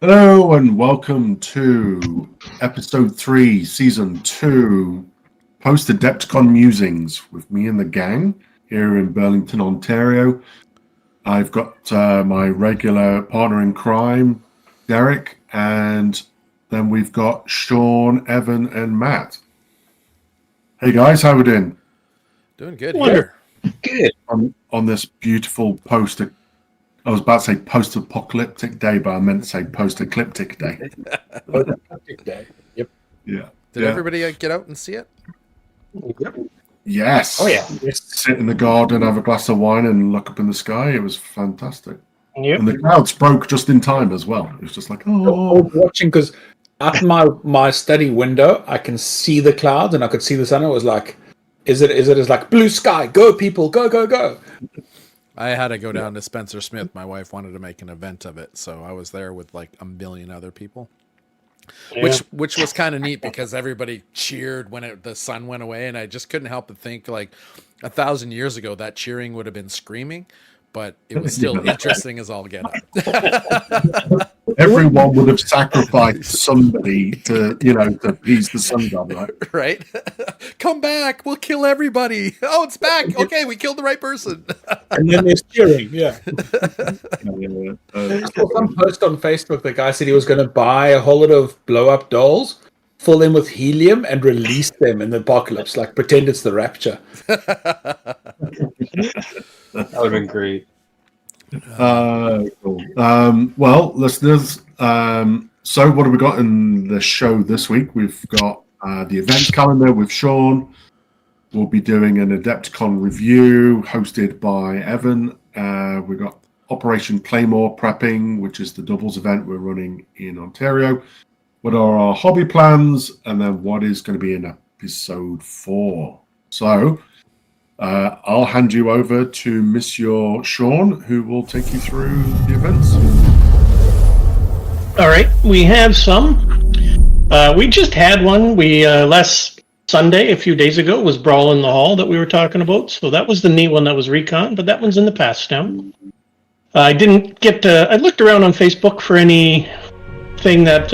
Hello and welcome to episode 3, season 2, post-Adepticon musings with me and the gang here in Burlington, Ontario. I've got my regular partner in crime, Derek, and then we've got Sean, Evan, and Matt. Hey guys, how we doing? Doing good here. Good. On this beautiful I was about to say post-apocalyptic day, but I meant to say post-ecliptic day. Post-apocalyptic day. Yep. Yeah. Did everybody get out and see it? Yep. Yes. Oh, yeah. Sit in the garden, have a glass of wine, and look up in the sky. It was fantastic. Yep. And the clouds broke just in time as well. It was just like, I was watching because out my study window, I can see the clouds and I could see the sun. It was like, is it as like blue sky? Go people, go, go, go. I had to go down to Spencer Smith. My wife wanted to make an event of it, so I was there with like a million other people. Yeah. Which was kind of neat because everybody cheered when the sun went away, and I just couldn't help but think like 1,000 years ago that cheering would have been screaming, but it was still interesting as all get out. Everyone would have sacrificed somebody to appease the sun god, right? Right? Come back, we'll kill everybody. Oh, it's back. Okay, we killed the right person. And then there's cheering, yeah. I saw some post on Facebook, the guy said he was going to buy a whole lot of blow-up dolls, fill them with helium, and release them in the apocalypse, like pretend it's the rapture. That would have been great. Cool. Well, listeners, so what have we got in the show this week? We've got the events calendar with Sean. We'll be doing an Adepticon review hosted by Evan. We've got Operation Claymore prepping, which is the doubles event we're running in Ontario. What are our hobby plans? And then what is going to be in episode 4? So I'll hand you over to Monsieur Sean, who will take you through the events. All right, we have some. We just had one. We last Sunday, a few days ago, was Brawl in the Hall that we were talking about. So that was the neat one that was recon, but that one's in the past now. I didn't get to. I looked around on Facebook for anything that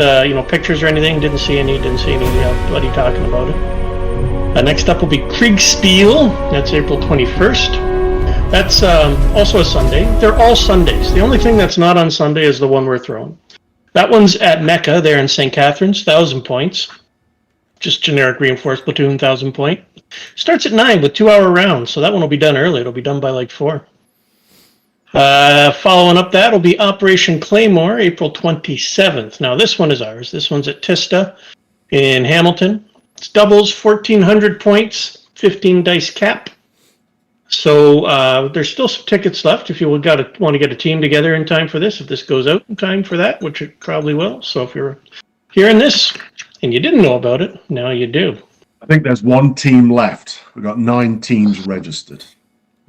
pictures or anything. Didn't see anybody talking about it. Next up will be Kriegspiel. That's April 21st. That's also a Sunday. They're all Sundays. The only thing that's not on Sunday is the one we're throwing. That one's at Mecca there in St. Catharines, 1,000 points. Just generic reinforced platoon, 1,000 point. Starts at 9 with 2-hour rounds, so that one will be done early. It'll be done by like 4. Following up that will be Operation Claymore, April 27th. Now this one is ours. This one's at Tista in Hamilton. It's doubles, 1,400 points, 15 dice cap. So there's still some tickets left if you want to get a team together in time for this. If this goes out in time for that, which it probably will. So if you're hearing this and you didn't know about it, now you do. I think there's one team left. We've got 9 teams registered.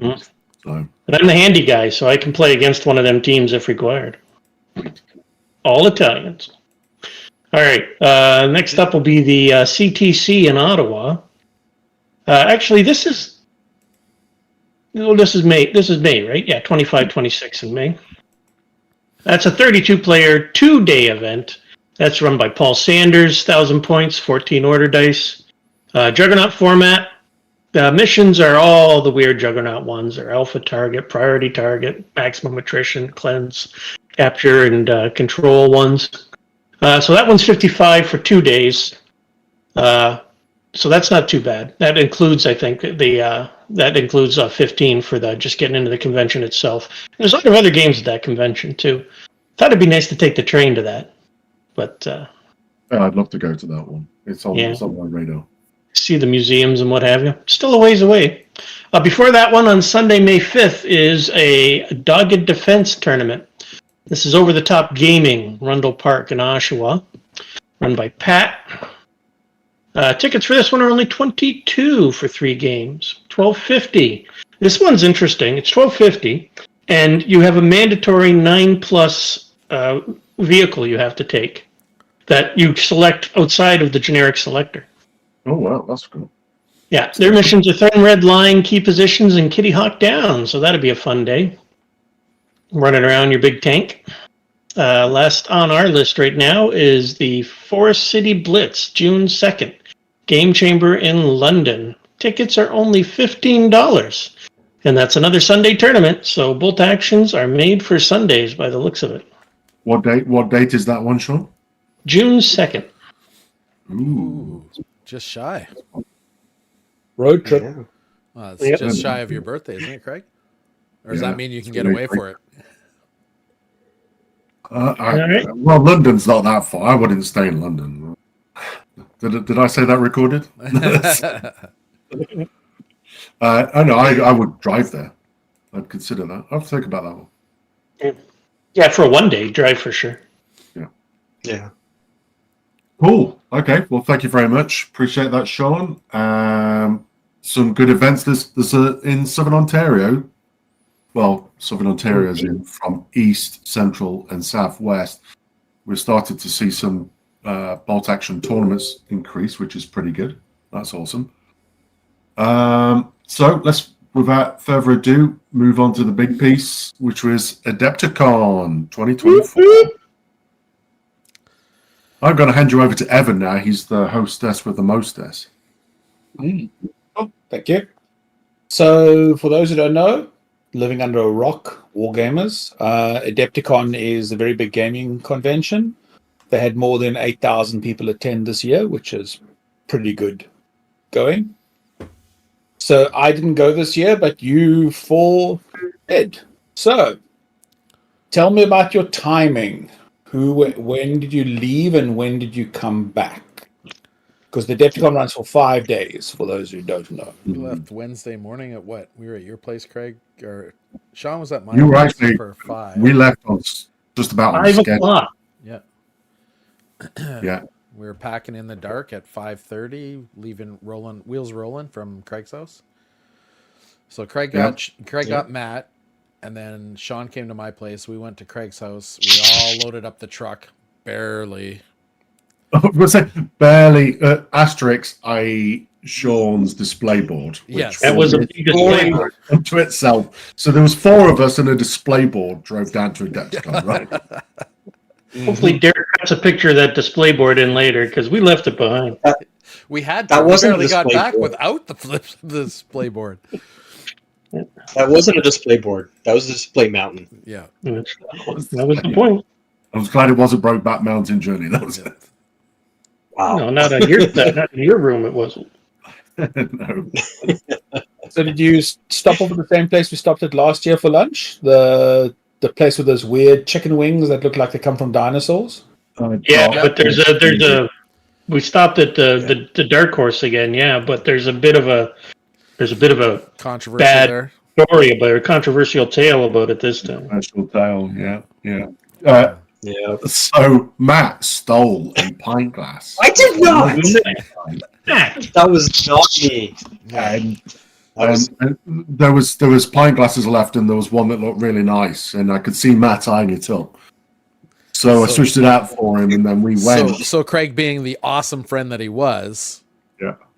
So. But I'm the handy guy, so I can play against one of them teams if required. All Italians. All right. Next up will be the CTC in Ottawa. Actually, this is May. This is May, right? Yeah, 25, 26 in May. That's a 32-player, 2-day event. That's run by Paul Sanders, 1,000 points, 14 order dice. Juggernaut format. Missions are all the weird Juggernaut ones. They're alpha target, priority target, maximum attrition, cleanse, capture, and control ones. So that one's 55 for 2 days. So that's not too bad. That includes, I think, that includes 15 for just getting into the convention itself. There's a lot of other games at that convention too. Thought it'd be nice to take the train to that, but I'd love to go to that one. It's on my radar. See the museums and what have you. Still a ways away. Before that one, on Sunday, May 5th, is a Dogged Defense tournament. This is Over the Top Gaming, Rundle Park in Oshawa, run by Pat. Tickets for this one are only $22 for 3 games, $12.50. This one's interesting. It's $12.50, and you have a mandatory 9+ vehicle you have to take that you select outside of the generic selector. Oh, wow, that's cool. Yeah, their missions are Threaten Red Line, Key Positions, and Kitty Hawk Down, so that'd be a fun day. Running around your big tank. Last on our list right now is the Forest City Blitz, June 2nd. Game Chamber in London. Tickets are only $15. And that's another Sunday tournament, so both actions are made for Sundays by the looks of it. What date is that one, Sean? June 2nd. Ooh. Just shy. Road trip. Yeah. Well, it's Yep. just shy of your birthday, isn't it, Craig? Or does Yeah. that mean you can get away for it? right. Well, London's not that far. I wouldn't stay in London. Did I say that recorded? I know. I would drive there. I'd consider that. I'll think about that one. Yeah, for a one-day drive for sure. Yeah. Cool. Okay. Well, thank you very much. Appreciate that, Sean. Some good events. There's in Southern Ontario. Well, Southern Ontario is in from East, Central, and Southwest. We've started to see some bolt action tournaments increase, which is pretty good. That's awesome. So let's, without further ado, move on to the big piece, which was Adepticon 2024. I'm going to hand you over to Evan now. He's the hostess with the mostess. Oh, thank you. So, for those who don't know, living under a rock, wargamers, Adepticon is a very big gaming convention. They had more than 8,000 people attend this year, which is pretty good going. So I didn't go this year, but you four did. So tell me about your timing. When did you leave and when did you come back? Because the Adepticon runs for 5 days, for those who don't know. We left Wednesday morning at what? We were at your place, Craig? Or Sean was at my You were place actually, for 5. we left on just about on 5 schedule. o'clock. Yeah. Yeah. We were packing in the dark at 5:30, leaving wheels rolling from Craig's house. So Craig got Matt, and then Sean came to my place. We went to Craig's house. We all loaded up the truck, barely. I was going to say, barely, asterisk, Sean's display board. Which Yes. That was a big display board. unto itself. So there was 4 of us and a display board drove down to Adepticon, right? Hopefully Derek cuts a picture of that display board in later, because we left it behind. We had That to. We wasn't a barely got display back board. without the display board. That wasn't a display board. That was a display mountain. Yeah. That was the point. I was glad it wasn't Brokeback Mountain Journey. That was it. Wow. No, not in your room it wasn't. No. So did you stop over the same place we stopped at last year for lunch? The place with those weird chicken wings that look like they come from dinosaurs? Yeah, but there's a we stopped at the Dark Horse again, yeah, but there's a bit of a Controversy bad there. story about it, a controversial tale about it this time. Special tale, yeah. Yeah. So Matt stole a pint glass. I did not. Matt, That was not me. And That was, there was pint glasses left, and there was one that looked really nice, and I could see Matt eyeing it up. So I switched it out for him, and then we went. So Craig, being the awesome friend that he was,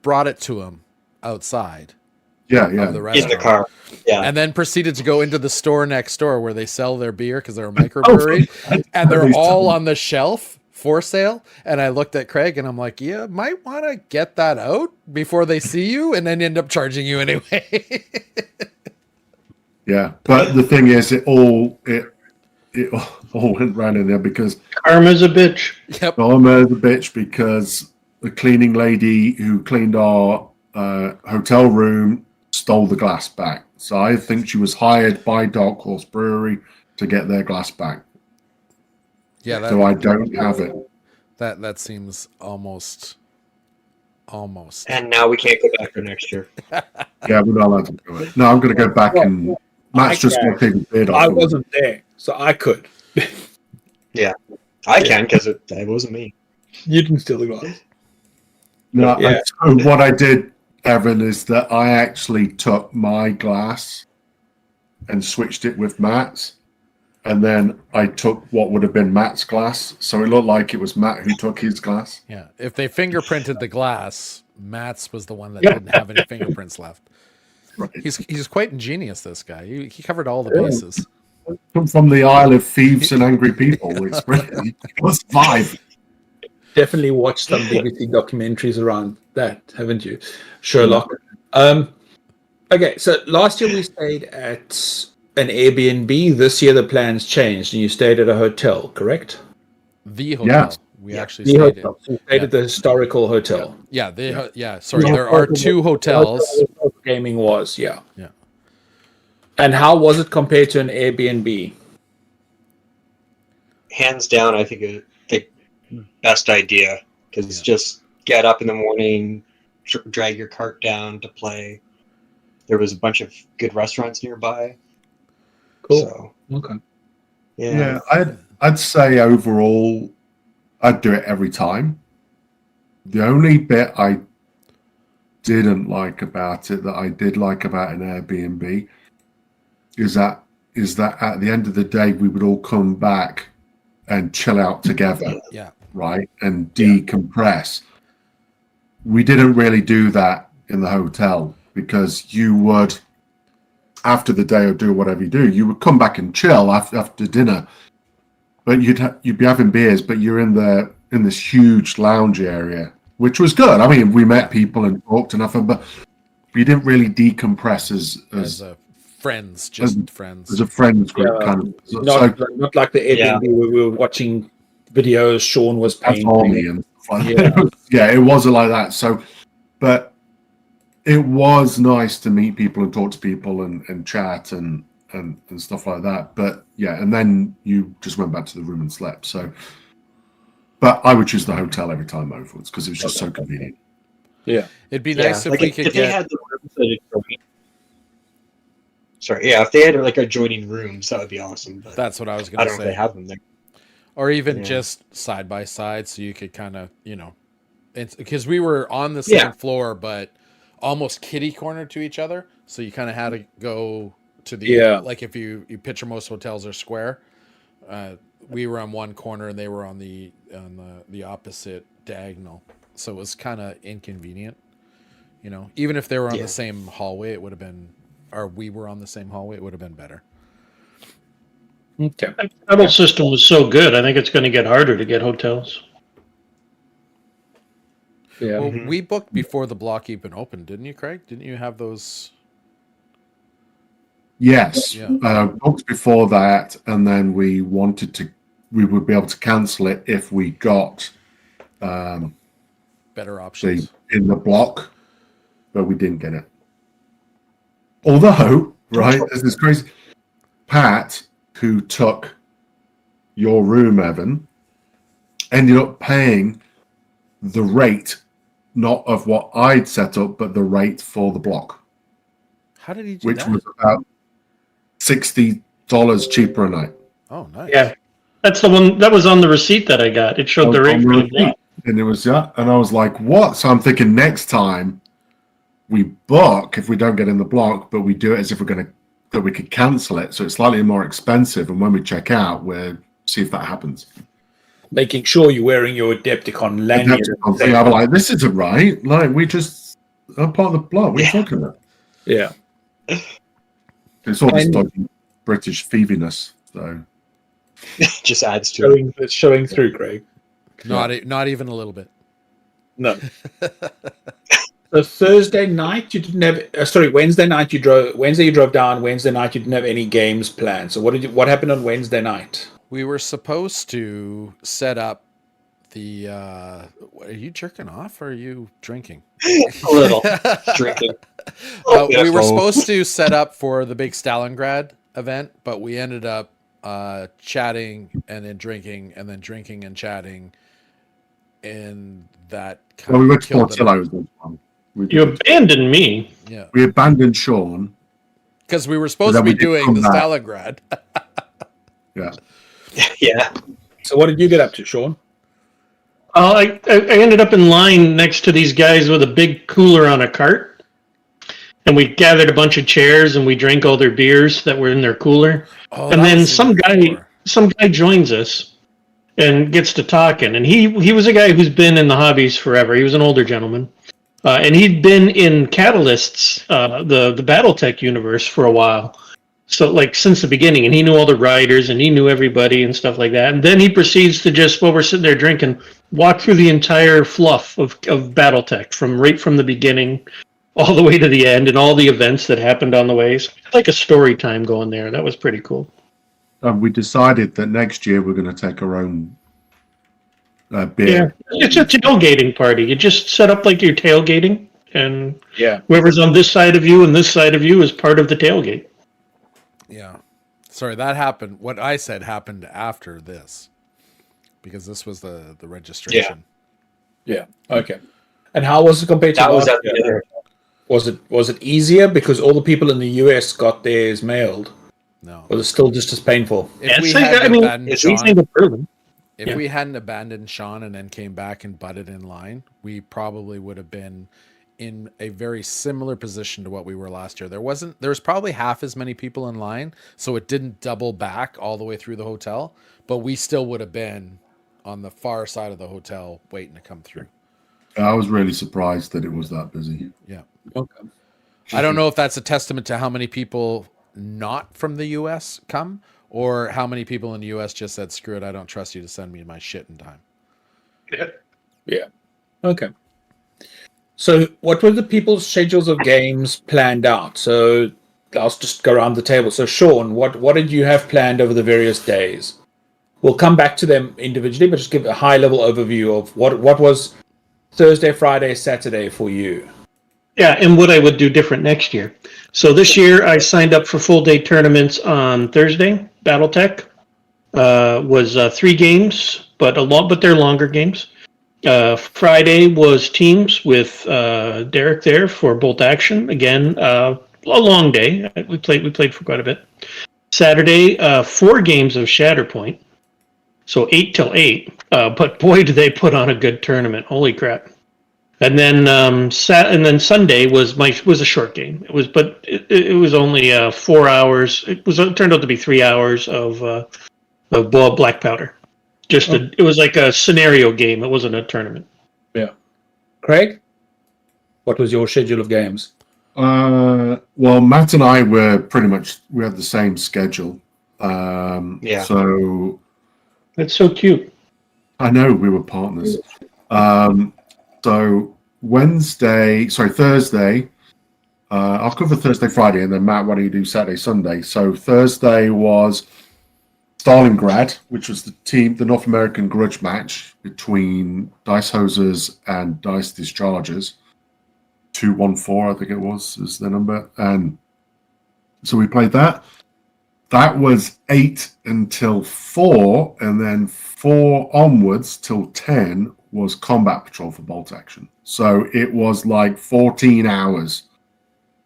brought it to him outside. Yeah. Of the in the restaurant. car. Yeah. And then proceeded to go into the store next door where they sell their beer because they're a microbrewery, and they're all on the shelf for sale. And I looked at Craig and I'm like, yeah, might want to get that out before they see you, and then end up charging you anyway. Yeah, but the thing is, it all went round in there because karma's a bitch. Yep. I'm a bitch because the cleaning lady who cleaned our hotel room stole the glass back. So I think she was hired by Dark Horse Brewery to get their glass back. Yeah. So I don't have it. That seems almost. And now we can't go back for next year. Yeah, we're not allowed to do it. No, I'm going to go back and Matt's just going to take a bid off. I wasn't there, so I could. I can because it wasn't me. You didn't steal the glass. No, Yeah. so what I did, Evan, is that I actually took my glass and switched it with Matt's. And then I took what would have been Matt's glass. So it looked like it was Matt who took his glass. Yeah. If they fingerprinted the glass, Matt's was the one that didn't have any fingerprints left. Right. He's quite ingenious, this guy. He covered all the bases. come from the Isle of Thieves and Angry People. It's brilliant. What's vibe? Definitely watched some BBC documentaries around that, haven't you, Sherlock? Okay, so last year we stayed at an Airbnb. This year the plans changed, and you stayed at a hotel, correct? The hotel. Yes. We actually The stayed hotel. in. So you stayed at the historical hotel. Yeah. Sorry, there are two hotels. Gaming was, yeah. Yeah. And how was it compared to an Airbnb? Hands down, I think the best idea because just get up in the morning, drag your cart down to play. There was a bunch of good restaurants nearby. Cool. So, Okay. Yeah, I'd say overall, I'd do it every time. The only bit I didn't like about it that I did like about an Airbnb is that at the end of the day we would all come back and chill out together. Yeah. Right, and decompress. We didn't really do that in the hotel because you would, after the day or do whatever you do, you would come back and chill after dinner. But you'd be having beers, but you're in this huge lounge area, which was good. I mean, we met people and talked and nothing, but we didn't really decompress as a friends, just friends. As a friends group, kind of. Not like the Airbnb where we were watching videos. Sean was painting. And it wasn't like that. So, but it was nice to meet people and talk to people and chat and stuff like that. But yeah, and then you just went back to the room and slept. So, but I would choose the hotel every time overwards because it was just so convenient. Yeah, it'd be nice if we could They had the rooms that if they had like adjoining rooms, that would be awesome. But that's what I was going to say. I don't know if they have them there. Or even just side by side, so you could kind of, because we were on the same floor, but almost kitty corner to each other. So you kind of had to go to the like if you picture most hotels are square. We were on one corner and they were on the opposite diagonal. So it was kind of inconvenient. Even if they were on the same hallway, it would have been, or we were on the same hallway, it would have been better. Okay. The travel system was so good. I think it's going to get harder to get hotels. Yeah. Well, we booked before the block even opened, didn't you, Craig? Didn't you have those? Yes. Yeah. Booked before that, and then we would be able to cancel it if we got better options in the block, but we didn't get it. Although, right, this is crazy. Pat, who took your room, Evan, ended up paying the rate, not of what I'd set up, but the rate for the block. How did he do which that? Was about $60 cheaper a night. Oh, nice. Yeah. That's the one that was on the receipt that I got. It showed the rate for the block. And it was, and I was like, what? So I'm thinking next time we book, if we don't get in the block, but we do it as if that we could cancel it. So it's slightly more expensive. And when we check out, we'll see if that happens. Making sure you're wearing your Adepticon lanyard. I'm like, this isn't right. Like, we just are part of the block. What are you talking about? Yeah. It's all this dodgy British thieviness. So just adds to it's showing through, Craig. Not even a little bit. No. So Thursday night you didn't have. Wednesday night you drove. Wednesday you drove down. Wednesday night you didn't have any games planned. So what happened on Wednesday night? We were supposed to set up the. Are you jerking off or are you drinking? A little drinking. We were supposed to set up for the big Stalingrad event, but we ended up chatting and then drinking and then drinking and chatting, and that kind we of went to killed Portillo's. You abandoned me. Yeah, we abandoned Sean because we were supposed to be doing the Stalingrad. Yeah. Yeah. So what did you get up to, Sean? I ended up in line next to these guys with a big cooler on a cart, and we gathered a bunch of chairs and we drank all their beers that were in their cooler. Oh, and then some guy joins us and gets to talking, and he was a guy who's been in the hobbies forever. He was an older gentleman, and he'd been in Catalyst's the BattleTech universe for a while. So like since the beginning, and he knew all the riders and he knew everybody and stuff like that. And then he proceeds to just, while we're sitting there drinking, walk through the entire fluff of BattleTech right from the beginning all the way to the end and all the events that happened on the way. So like a story time going there. That was pretty cool. We decided that next year we're going to take our own Yeah, beer. it's a tailgating party. You just set up like you're tailgating, and Yeah. whoever's on this side of you and this side of you is part of the tailgate. Yeah. Sorry, that happened. What I said happened after this, because this was the registration. Yeah. Okay. And how was it compared to That was last at the year? other. Was it easier because all the people in the US got theirs mailed? No. Or was it still just as painful? If we so, hadn't I mean, abandoned it's easy Sean, to prove. if Yeah. we hadn't abandoned Sean and then came back and butted in line, we probably would have been in a very similar position to what we were last year. There was probably half as many people in line, so it didn't double back all the way through the hotel, but we still would have been on the far side of the hotel waiting to come through. I was really surprised that it was that busy. Yeah. Okay. I don't know if that's a testament to how many people not from the US come, or how many people in the US just said, screw it, I don't trust you to send me my shit in time. Yeah. Okay. So, what were the people's schedules of games planned out? So, I'll just go around the table. So, Sean, what did you have planned over the various days? We'll come back to them individually, but just give a high-level overview of what was Thursday, Friday, Saturday for you. Yeah, and what I would do different next year. So this year I signed up for full day tournaments on Thursday. BattleTech was 3 games, but they're longer games. Friday was teams with Derek there for Bolt Action. Again, a long day. We played for quite a bit. Saturday, 4 games of Shatterpoint. So 8 till 8. But boy, did they put on a good tournament. Holy crap. And then Sunday was a short game. It was only 4 hours. It turned out to be 3 hours of black powder. It was like a scenario game. It wasn't a tournament. Yeah. Craig, what was your schedule of games? Well, Matt and I we had the same schedule. Yeah. So That's so cute. I know we were partners. So Thursday, I'll cover Thursday, Friday, and then Matt, why don't you do Saturday, Sunday? So Thursday was Stalingrad, which was the North American grudge match between DiceHosers and Dice Dischargers. 214, I think it was, is the number. And so we played that. That was 8 until 4, and then 4 onwards till 10 was Combat Patrol for Bolt Action. So it was like 14 hours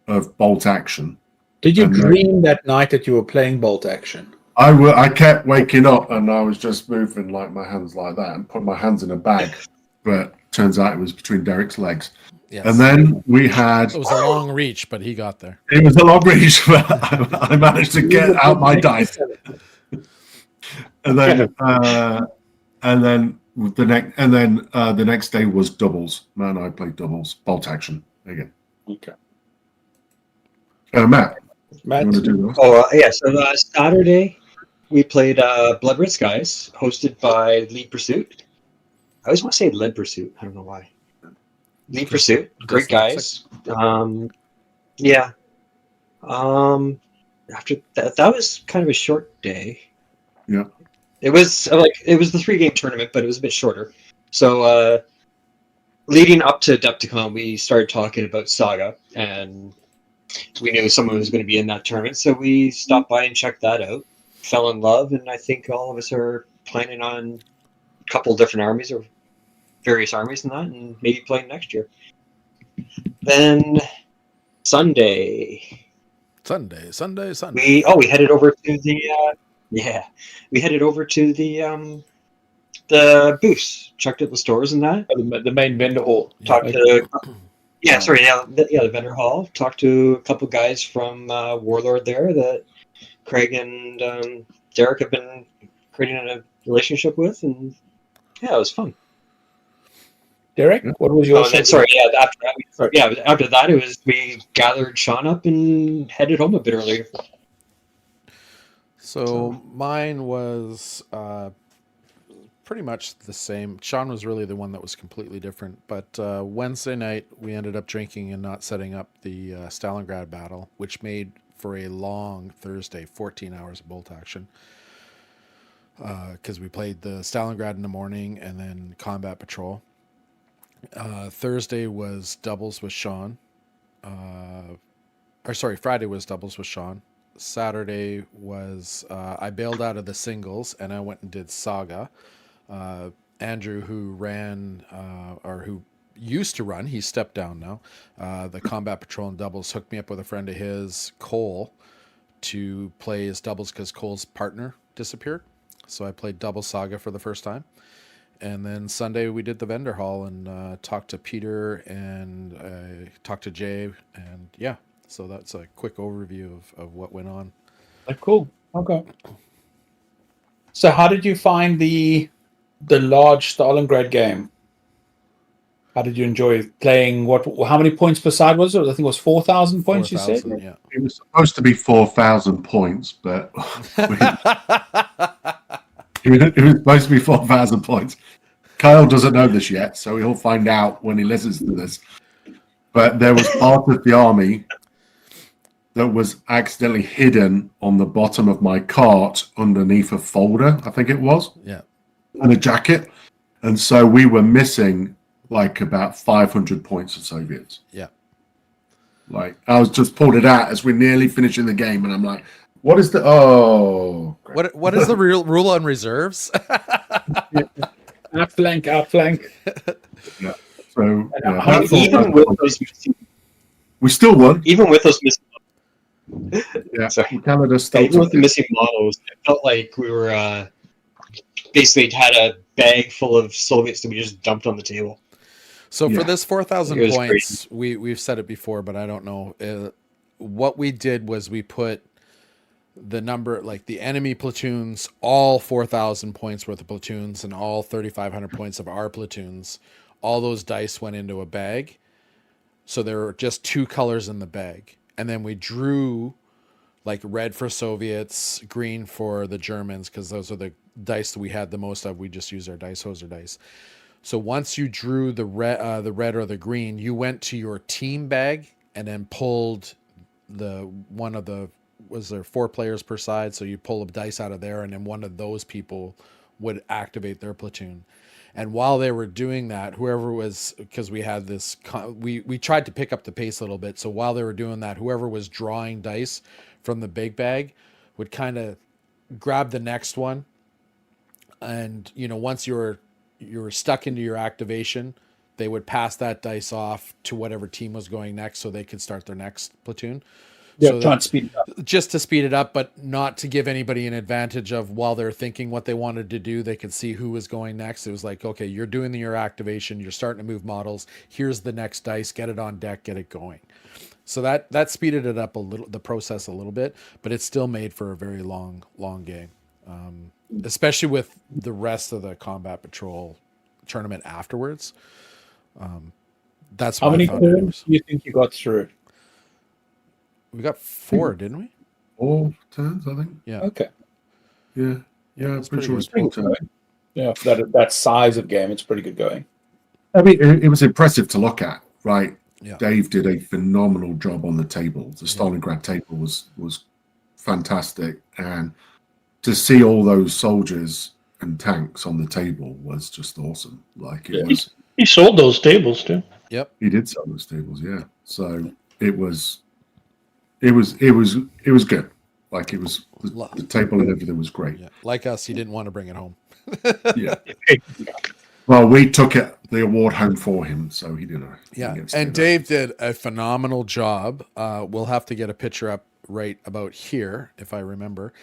of Bolt Action. Did you dream that night that you were playing Bolt Action? I kept waking up and I was just moving like my hands like that and put my hands in a bag. But turns out it was between Derek's legs. Yes. And then we had... It was a long reach, but he got there. It was a long reach, but I managed to get out my dice. And then the next day was doubles. Matt and I played doubles, Bolt Action again. Okay. Matt, you want to do those? Yeah. So Saturday we played Blood Red Skies, hosted by Lead Pursuit. I always want to say Lead Pursuit. I don't know why. Lead Pursuit, great guys. Yeah. After that was kind of a short day. Yeah. It was the 3-game tournament, but it was a bit shorter. So leading up to Adepticon, we started talking about Saga, and we knew someone was going to be in that tournament, so we stopped by and checked that out. Fell in love, and I think all of us are planning on a couple different armies or various armies and that, and maybe playing next year. Then Sunday. We headed over to the we headed over to the booths, checked out the stores and that. The main vendor hall. The vendor hall. Talked to a couple guys from Warlord there that Craig and Derek have been creating a relationship with, and yeah, it was fun. Derek, what was your? After that, it was we gathered Sean up and headed home a bit earlier. So mine was pretty much the same. Sean was really the one that was completely different. But Wednesday night, we ended up drinking and not setting up the Stalingrad battle, which made for a long Thursday, 14 hours of bolt action. Because we played the Stalingrad in the morning and then combat patrol. Thursday was doubles with Sean. Friday was doubles with Sean. Saturday was I bailed out of the singles and I went and did Saga. Andrew, who ran or who used to run, he stepped down now. The combat patrol and doubles hooked me up with a friend of his, Cole, to play as doubles because Cole's partner disappeared. So I played double Saga for the first time. And then Sunday we did the vendor hall and talked to Peter and talked to Jay. And yeah, so that's a quick overview of what went on. Cool. Okay. So how did you find the large Stalingrad game? How did you enjoy playing? How many points per side was it? I think it was 4,000 points. 4,000, you said. Yeah. It was supposed to be 4,000 points, but it was supposed to be 4,000 points. Kyle doesn't know this yet, so he'll find out when he listens to this. But there was part of the army that was accidentally hidden on the bottom of my cart underneath a folder, I think it was. Yeah. And a jacket. And so we were missing like about 500 points of Soviets. Yeah. Like I was just pulled it out as we're nearly finishing the game, and I'm like, what is the what is the real rule on reserves? Outflank. Yeah. So even with those missing, we still won. even with those missing, Yeah. sorry, Canada even with the missing models, it felt like we were basically had a bag full of Soviets that we just dumped on the table. So for Yeah. this 4,000 It was points, we've said it before, but I don't know. What we did was we put the number, like the enemy platoons, all 4,000 points worth of platoons and all 3,500 points of our platoons, all those dice went into a bag. So there were just two colors in the bag. And then we drew like red for Soviets, green for the Germans, because those are the dice that we had the most of. We just used our DiceHoser dice. So once you drew the red or the green, you went to your team bag and then pulled was there 4 players per side? So you pull a dice out of there, and then one of those people would activate their platoon. And while they were doing that, whoever was, because we had this, we tried to pick up the pace a little bit. So while they were doing that, whoever was drawing dice from the big bag would kind of grab the next one. And, once you were stuck into your activation, they would pass that dice off to whatever team was going next so they could start their next platoon. Yeah, So trying to speed it up. just to speed it up, but not to give anybody an advantage of while they're thinking what they wanted to do, they could see who was going next. It was like, okay, you're doing your activation, you're starting to move models. Here's the next dice, get it on deck, get it going. So that speeded it up the process a little bit, but it still made for a very long game. Especially with the rest of the combat patrol tournament afterwards. That's How many turns do you think you got through? We got 4, didn't we? 4 turns, I think. Yeah. Okay. Yeah. Yeah, I'm pretty sure it's pretty 4 turns. Yeah, for that size of game, it's pretty good going. I mean, it was impressive to look at, right? Yeah. Dave did a phenomenal job on the table. The Stalingrad table was fantastic, and to see all those soldiers and tanks on the table was just awesome. Like it was. He sold those tables too. Yep. He did sell those tables, yeah. So it was good. Like it was the table and everything was great. Yeah. Like us, he didn't want to bring it home. Yeah. Well, we took the award home for him, so he didn't. Yeah, and Dave did a phenomenal job. We'll have to get a picture up right about here, if I remember.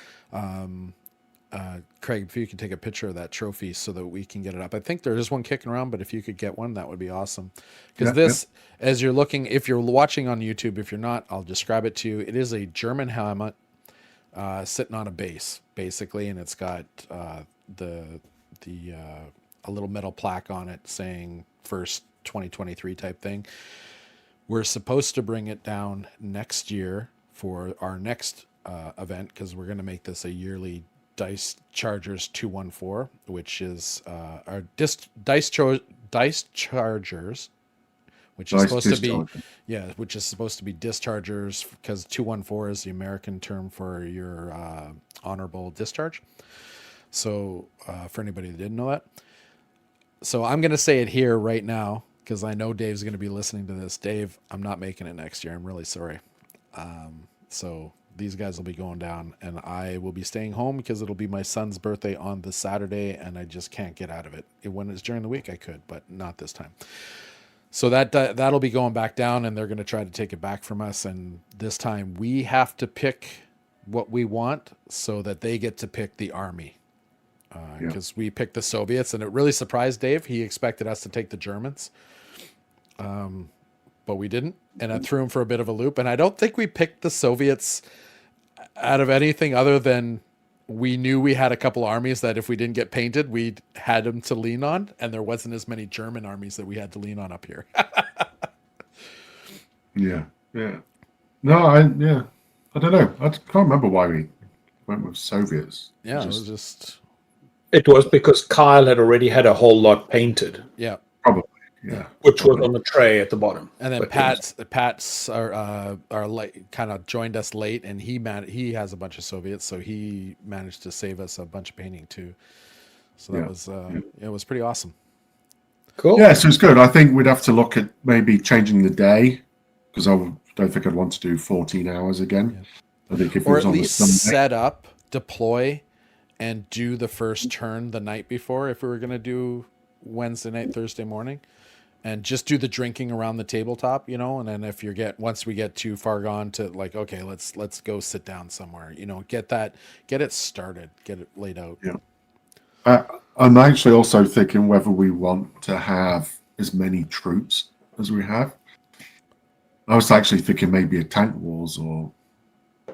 Craig, if you can take a picture of that trophy so that we can get it up. I think there is one kicking around, but if you could get one, that would be awesome. Because as you're looking, if you're watching on YouTube, if you're not, I'll describe it to you. It is a German helmet sitting on a base, basically, and it's got a little metal plaque on it saying first 2023 type thing. We're supposed to bring it down next year for our next event because we're going to make this a yearly Dice Chargers 214, which is our Dice Chargers, which is supposed to be which is supposed to be dischargers because 214 is the American term for your honorable discharge. So for anybody that didn't know that, so I'm going to say it here right now because I know Dave's going to be listening to this. Dave, I'm not making it next year. I'm really sorry. So these guys will be going down, and I will be staying home because it'll be my son's birthday on the Saturday, and I just can't get out of it. When it's during the week, I could, but not this time. So that'll be going back down, and they're going to try to take it back from us. And this time we have to pick what we want so that they get to pick the army. Because we picked the Soviets, and it really surprised Dave. He expected us to take the Germans, but we didn't, and it threw him for a bit of a loop. And I don't think we picked the Soviets out of anything other than we knew we had a couple armies that if we didn't get painted, we had them to lean on, and there wasn't as many German armies that we had to lean on up here. Yeah. No, I don't know. I can't remember why we went with Soviets. Yeah, it was just... It was because Kyle had already had a whole lot painted. Yeah. Probably. Yeah. Which was on the tray at the bottom. And then Pat's are like kind of joined us late, and he has a bunch of Soviets, so he managed to save us a bunch of painting too. So that was it was pretty awesome. Cool. Yeah, so it's good. I think we'd have to look at maybe changing the day because I don't think I'd want to do 14 hours again. Yeah. I think if it was at on least the Sunday, set up, deploy, and do the first turn the night before if we were going to do Wednesday night, Thursday morning, and just do the drinking around the tabletop, and then if once we get too far gone to like, okay, let's go sit down somewhere, get it started, get it laid out. Yeah. I'm actually also thinking whether we want to have as many troops as we have. I was actually thinking maybe a tank wars or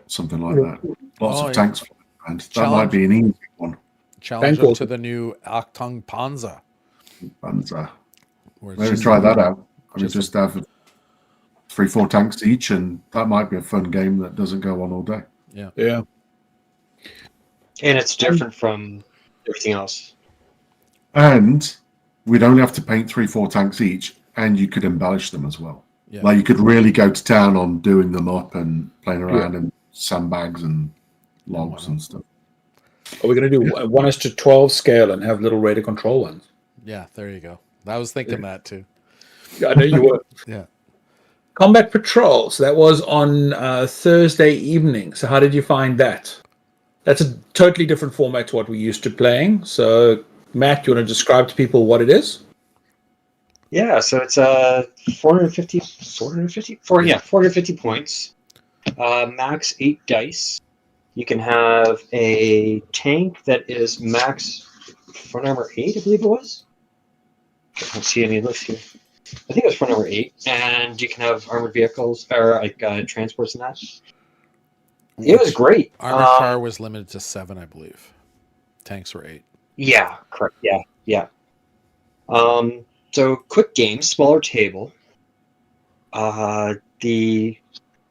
something like that. Lots of tanks. And that might be an easy one. Challenge them to the new Achtung Panzer. Maybe try that out. Just have 3-4 tanks each, and that might be a fun game that doesn't go on all day. Yeah. And it's different from everything else. And we'd only have to paint 3-4 tanks each, and you could embellish them as well. Yeah. Like you could really go to town on doing them up and playing around in sandbags and logs and stuff. Are we going to do 1:12 scale and have little radar control ones? Yeah, there you go. I was thinking that too. I know you were. Yeah. Combat Patrols. That was on Thursday evening. So how did you find that? That's a totally different format to what we're used to playing. So, Matt, you want to describe to people what it is? Yeah, so it's 450 points. Max 8 dice. You can have a tank that is max front armor 8, I believe it was. I don't see any lists here. I think it was front armor 8, and you can have armored vehicles or like transports and that. It was great. Armored car was limited to 7, I believe. Tanks were 8. Yeah, correct. Yeah. So quick game, smaller table. The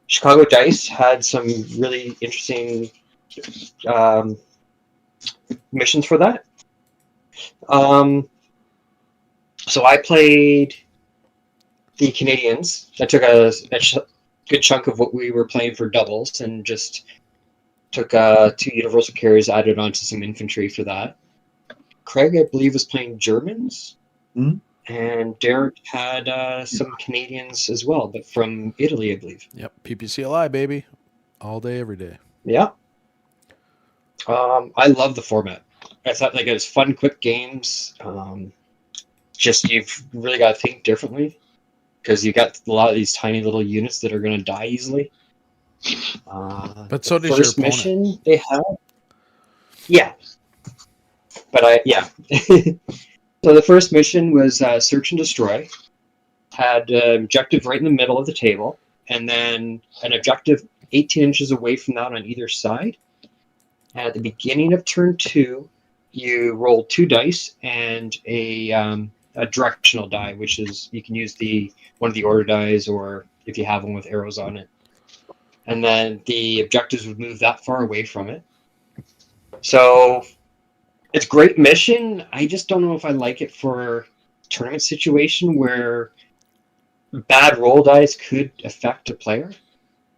Chicago Dice had some really interesting missions for that. So I played the Canadians. I took a good chunk of what we were playing for doubles and just took 2 universal carriers, added onto some infantry for that. Craig, I believe, was playing Germans. Mm-hmm. And Derek had some Canadians as well, but from Italy, I believe. Yep, PPCLI, baby. All day, every day. Yeah. I love the format. I thought it was fun, quick games. Just you've really got to think differently because you got a lot of these tiny little units that are going to die easily. But so does your opponent. Mission they have. Yeah. But So the first mission was search and destroy. Had an objective right in the middle of the table, and then an objective 18 inches away from that on either side. And at the beginning of turn 2, you roll 2 dice and a directional die, which is you can use one of the order dies, or if you have one with arrows on it. and then the objectives would move that far away from it. So it's a great mission. I just don't know if I like it for tournament situation where bad roll dice could affect a player.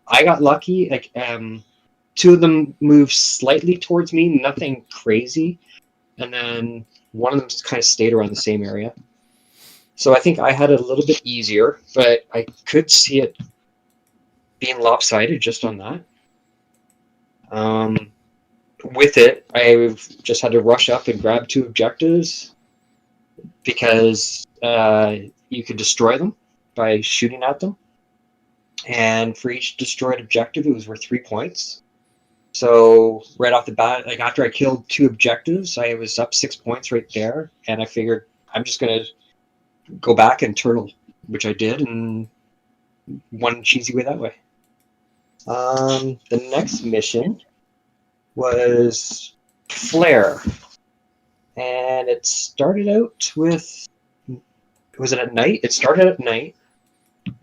I got lucky. Like two of them moved slightly towards me, nothing crazy, and then one of them kind of stayed around the same area. So I think I had it a little bit easier, but I could see it being lopsided just on that. With it, I just had to rush up and grab 2 objectives because you could destroy them by shooting at them. And for each destroyed objective, it was worth 3 points. So right off the bat, like after I killed 2 objectives, I was up 6 points right there. And I figured I'm just going to go back and turtle, which I did, and won cheesy way that way. The next mission was Flare. And it started out with... Was it at night? It started at night.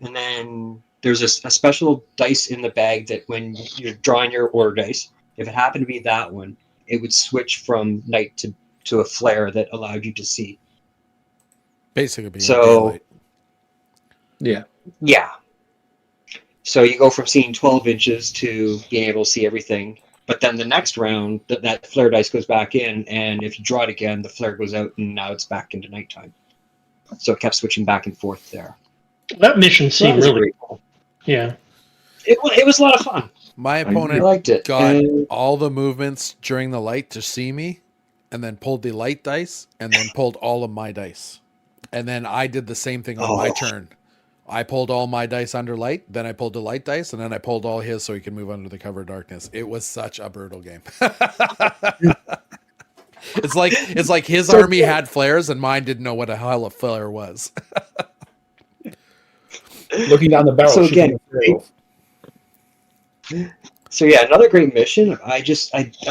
And then there's a special dice in the bag that when you're drawing your order dice, if it happened to be that one, it would switch from night to a flare that allowed you to see. Basically, being so yeah. So you go from seeing 12 inches to being able to see everything. But then the next round, that flare dice goes back in, and if you draw it again, the flare goes out, and now it's back into nighttime. So it kept switching back and forth there. That mission seemed really cool. Yeah. It was a lot of fun. My opponent liked it. got all the movements during the light to see me, and then pulled the light dice, and then pulled all of my dice. And then I did the same thing on my turn. I pulled all my dice under light, then I pulled the light dice, and then I pulled all his so he could move under the cover of darkness. It was such a brutal game. It's like his army had flares and mine didn't know what the hell a flare was. Looking down the barrel. So again, another great mission. I'm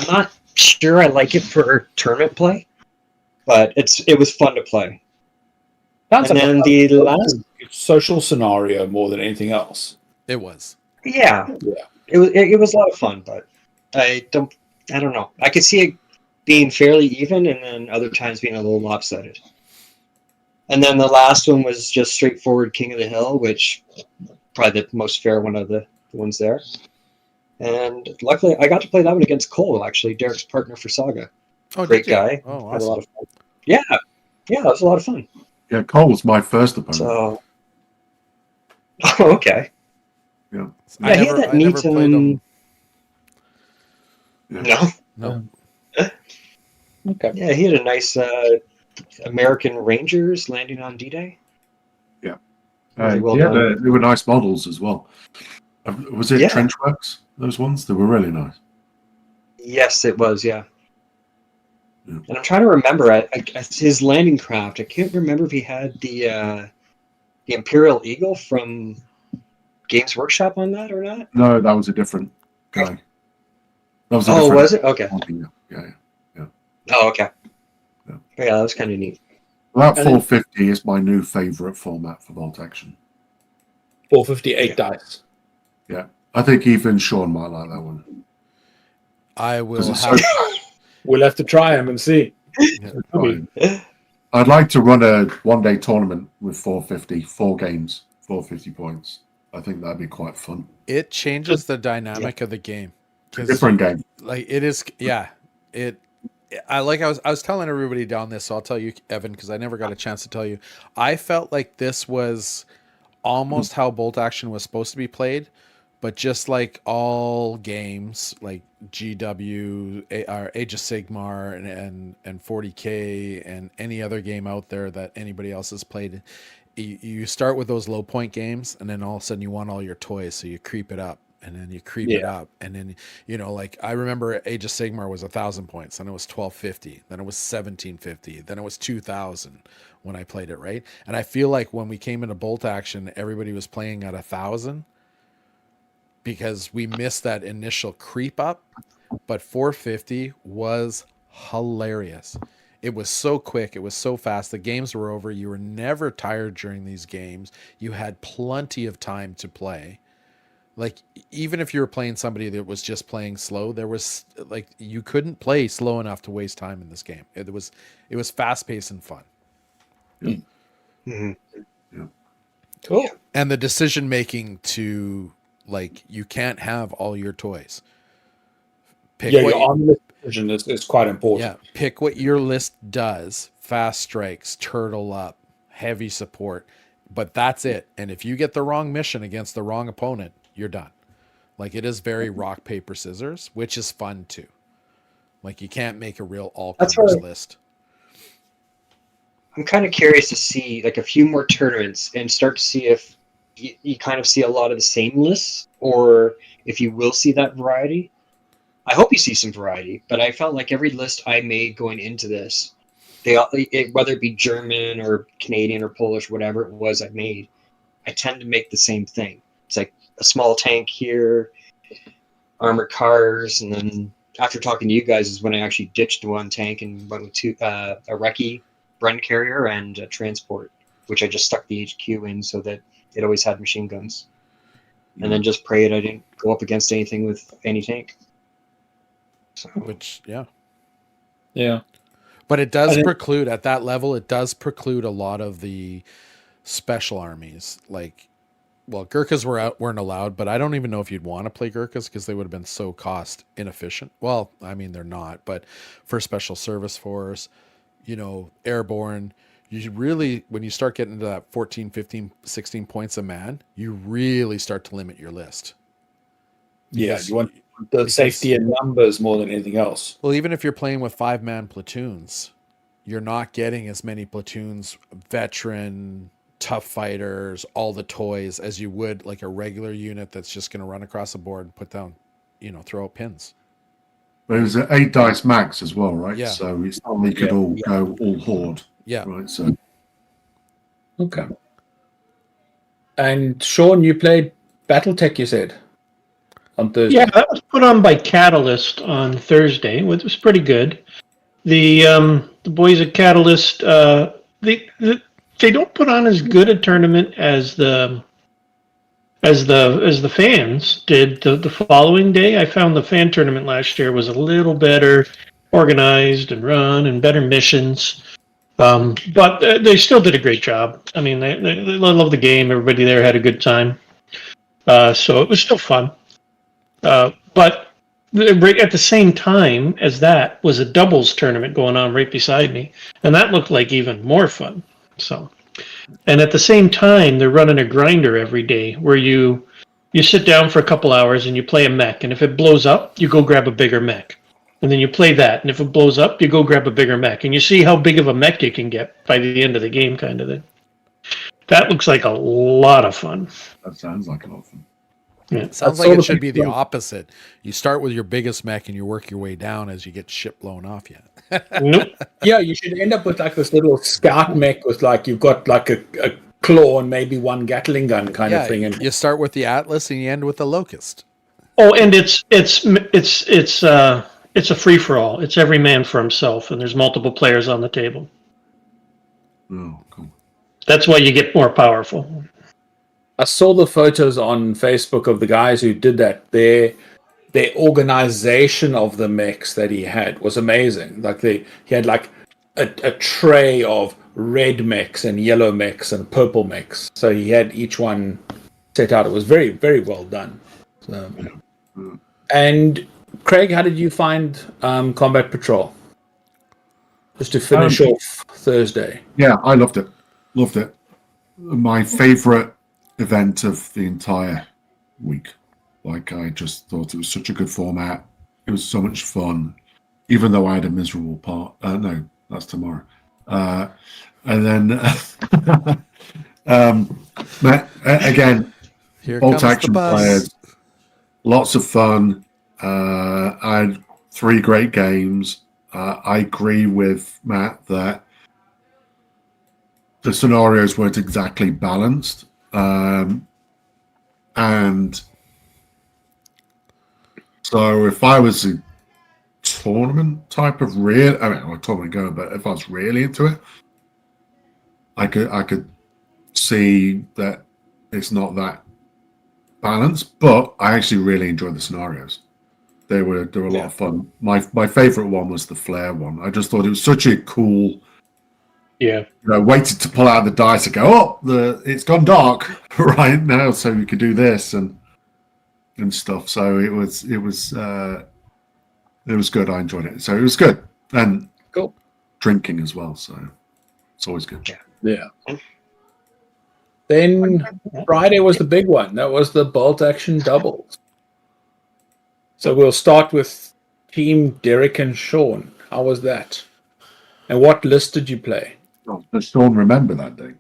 not sure I like it for tournament play, but it was fun to play. That's and then the last social scenario more than anything else. It was. Yeah. It was a lot of fun, but I don't know. I could see it being fairly even, and then other times being a little lopsided. And then the last one was just straightforward King of the Hill, which probably the most fair one of the ones there. And luckily, I got to play that one against Cole, actually, Derek's partner for Saga. Oh, great guy. Oh, awesome. Had a lot of fun. Yeah, it was a lot of fun. Yeah, Cole was my first opponent. So, okay. Yeah. I never played him. No. Okay. Yeah, he had a nice American Rangers landing on D-Day. Yeah. They were nice models as well. Was it Yeah. Trenchworks? Those ones? They were really nice. Yes, it was, yeah. And I'm trying to remember his landing craft. I can't remember if he had the Imperial Eagle from Games Workshop on that or not. No, that was a different guy. That was was it? Okay. Yeah. Oh, okay. Yeah, that was kind of neat. Well, that 450 is my new favorite format for Bolt Action. 458 dice. Yeah. I think even Sean might like that one. I will We'll have to try them and see. I'd like to run a one-day tournament with 450, 4 games, 450 points. I think that'd be quite fun. It changes the dynamic of the game. Different game. Like it is, yeah. I was telling everybody down this, so I'll tell you, Evan, because I never got a chance to tell you. I felt like this was almost how Bolt Action was supposed to be played, but just like all games, like GW, Age of Sigmar, and 40K, and any other game out there that anybody else has played, you start with those low point games, and then all of a sudden you want all your toys, so you creep it up. And then you creep it up, and then like I remember Age of Sigmar was 1,000 points, then it was 1,250, then it was 1,750, then it was 2,000 when I played it, right? And I feel like when we came into Bolt Action, everybody was playing at 1,000 because we missed that initial creep up. But 450 was hilarious. It was so quick, it was so fast. The games were over. You were never tired during these games. You had plenty of time to play. Like even if you were playing somebody that was just playing slow, there was like you couldn't play slow enough to waste time in this game. It was fast paced and fun. Mhm. Yeah. Cool. And the decision making to like you can't have all your toys. Pick Yeah, what your army list decision is quite important. Yeah, pick what your list does. Fast strikes, turtle up, heavy support, but that's it. And if you get the wrong mission against the wrong opponent, you're done. Like it is very rock paper scissors, which is fun too. Like you can't make a real all That's comers right. list. I'm kind of curious to see like a few more tournaments and start to see if you kind of see a lot of the same lists, or if you will see that variety. I hope you see some variety, but I felt like every list I made going into this, whether it be German or Canadian or Polish, whatever it was I made, I tend to make the same thing. It's like a small tank here, armored cars, and then after talking to you guys is when I actually ditched one tank and went with a recce, Bren carrier, and a transport, which I just stuck the HQ in so that it always had machine guns. And then just prayed I didn't go up against anything with any tank. So. Which Yeah. But it does preclude at that level. It does preclude a lot of the special armies. Like, well, Gurkhas weren't allowed, but I don't even know if you'd want to play Gurkhas because they would have been so cost inefficient. Well, I mean they're not, but for special service force, airborne, you really when you start getting into that 14, 15, 16 points a man, you really start to limit your list. Yeah, you want the safety in numbers more than anything else. Well, even if you're playing with 5-man platoons, you're not getting as many platoons, veteran, tough fighters, all the toys as you would like a regular unit that's just going to run across the board and put down, throw out pins. But it was an 8 dice max as well, right? Yeah. So it's not like it could all go all horde. Yeah. Right. So. Okay. And Sean, you played BattleTech, you said, on Thursday. Yeah, that was put on by Catalyst on Thursday. It was pretty good. The boys at Catalyst, they don't put on as good a tournament as the fans did the following day. I found the fan tournament last year was a little better organized and run and better missions. But they still did a great job. I mean, they love the game. Everybody there had a good time. So it was still fun. But right at the same time as that was a doubles tournament going on right beside me. And that looked like even more fun. So, and at the same time, they're running a grinder every day where you sit down for a couple hours and you play a mech. And if it blows up, you go grab a bigger mech. And then you play that. And if it blows up, you go grab a bigger mech. And you see how big of a mech you can get by the end of the game kind of thing. That looks like a lot of fun. That sounds like a lot of fun. Yeah. It sounds like it should be the opposite. You start with your biggest mech and you work your way down as you get shit blown off you. Nope. Yeah, you should end up with like this little scout mech with like you've got like a claw and maybe one Gatling gun kind of thing. And you start with the Atlas and you end with the Locust. Oh, and it's a free for all. It's every man for himself, and there's multiple players on the table. Oh, cool. That's why you get more powerful. I saw the photos on Facebook of the guys who did that. Their organization of the mechs that he had was amazing. Like he had like a tray of red mechs and yellow mechs and purple mechs. So he had each one set out. It was very, very well done. So, and Craig, how did you find Combat Patrol? Just to finish off Thursday. Yeah, I loved it. Loved it. My favorite event of the entire week. Like, I just thought it was such a good format. It was so much fun, even though I had a miserable part. No, that's tomorrow. And then, again, bolt action players, lots of fun. I had 3 great games. I agree with Matt that the scenarios weren't exactly balanced. And so if I was a tournament type of tournament going, but if I was really into it, I could see that it's not that balance, but I actually really enjoyed the scenarios. They were a lot of fun. My favorite one was the flare one. I just thought it was such a cool. Yeah. Waited to pull out the dice and go, it's gone dark right now, so we could do this and stuff. So it was good. I enjoyed it. So it was good. And Cool. Drinking as well, so it's always good. Yeah. Then Friday was the big one. That was the bolt action doubles. So we'll start with Team Derek and Sean. How was that? And what list did you play? Oh, does Sean remember that day?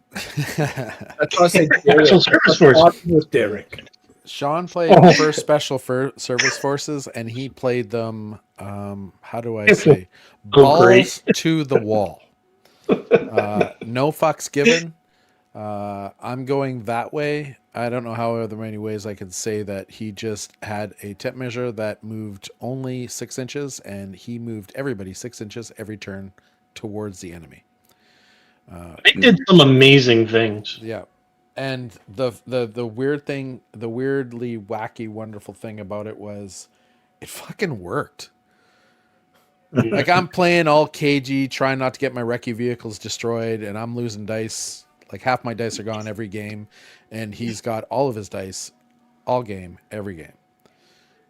That's why I said Derek. Special Service Force. With Derek. Sean played first Special Service Forces, and he played them. How do I say? Balls to the wall. No fucks given. I'm going that way. I don't know how other many ways I can say that he just had a tip measure that moved only 6 inches, and he moved everybody 6 inches every turn towards the enemy. They did some amazing things. Yeah. And the weird thing, the weirdly wacky, wonderful thing about it was it fucking worked. Like, I'm playing all cagey, trying not to get my recce vehicles destroyed, and I'm losing dice. Like, half my dice are gone every game, and he's got all of his dice all game, every game.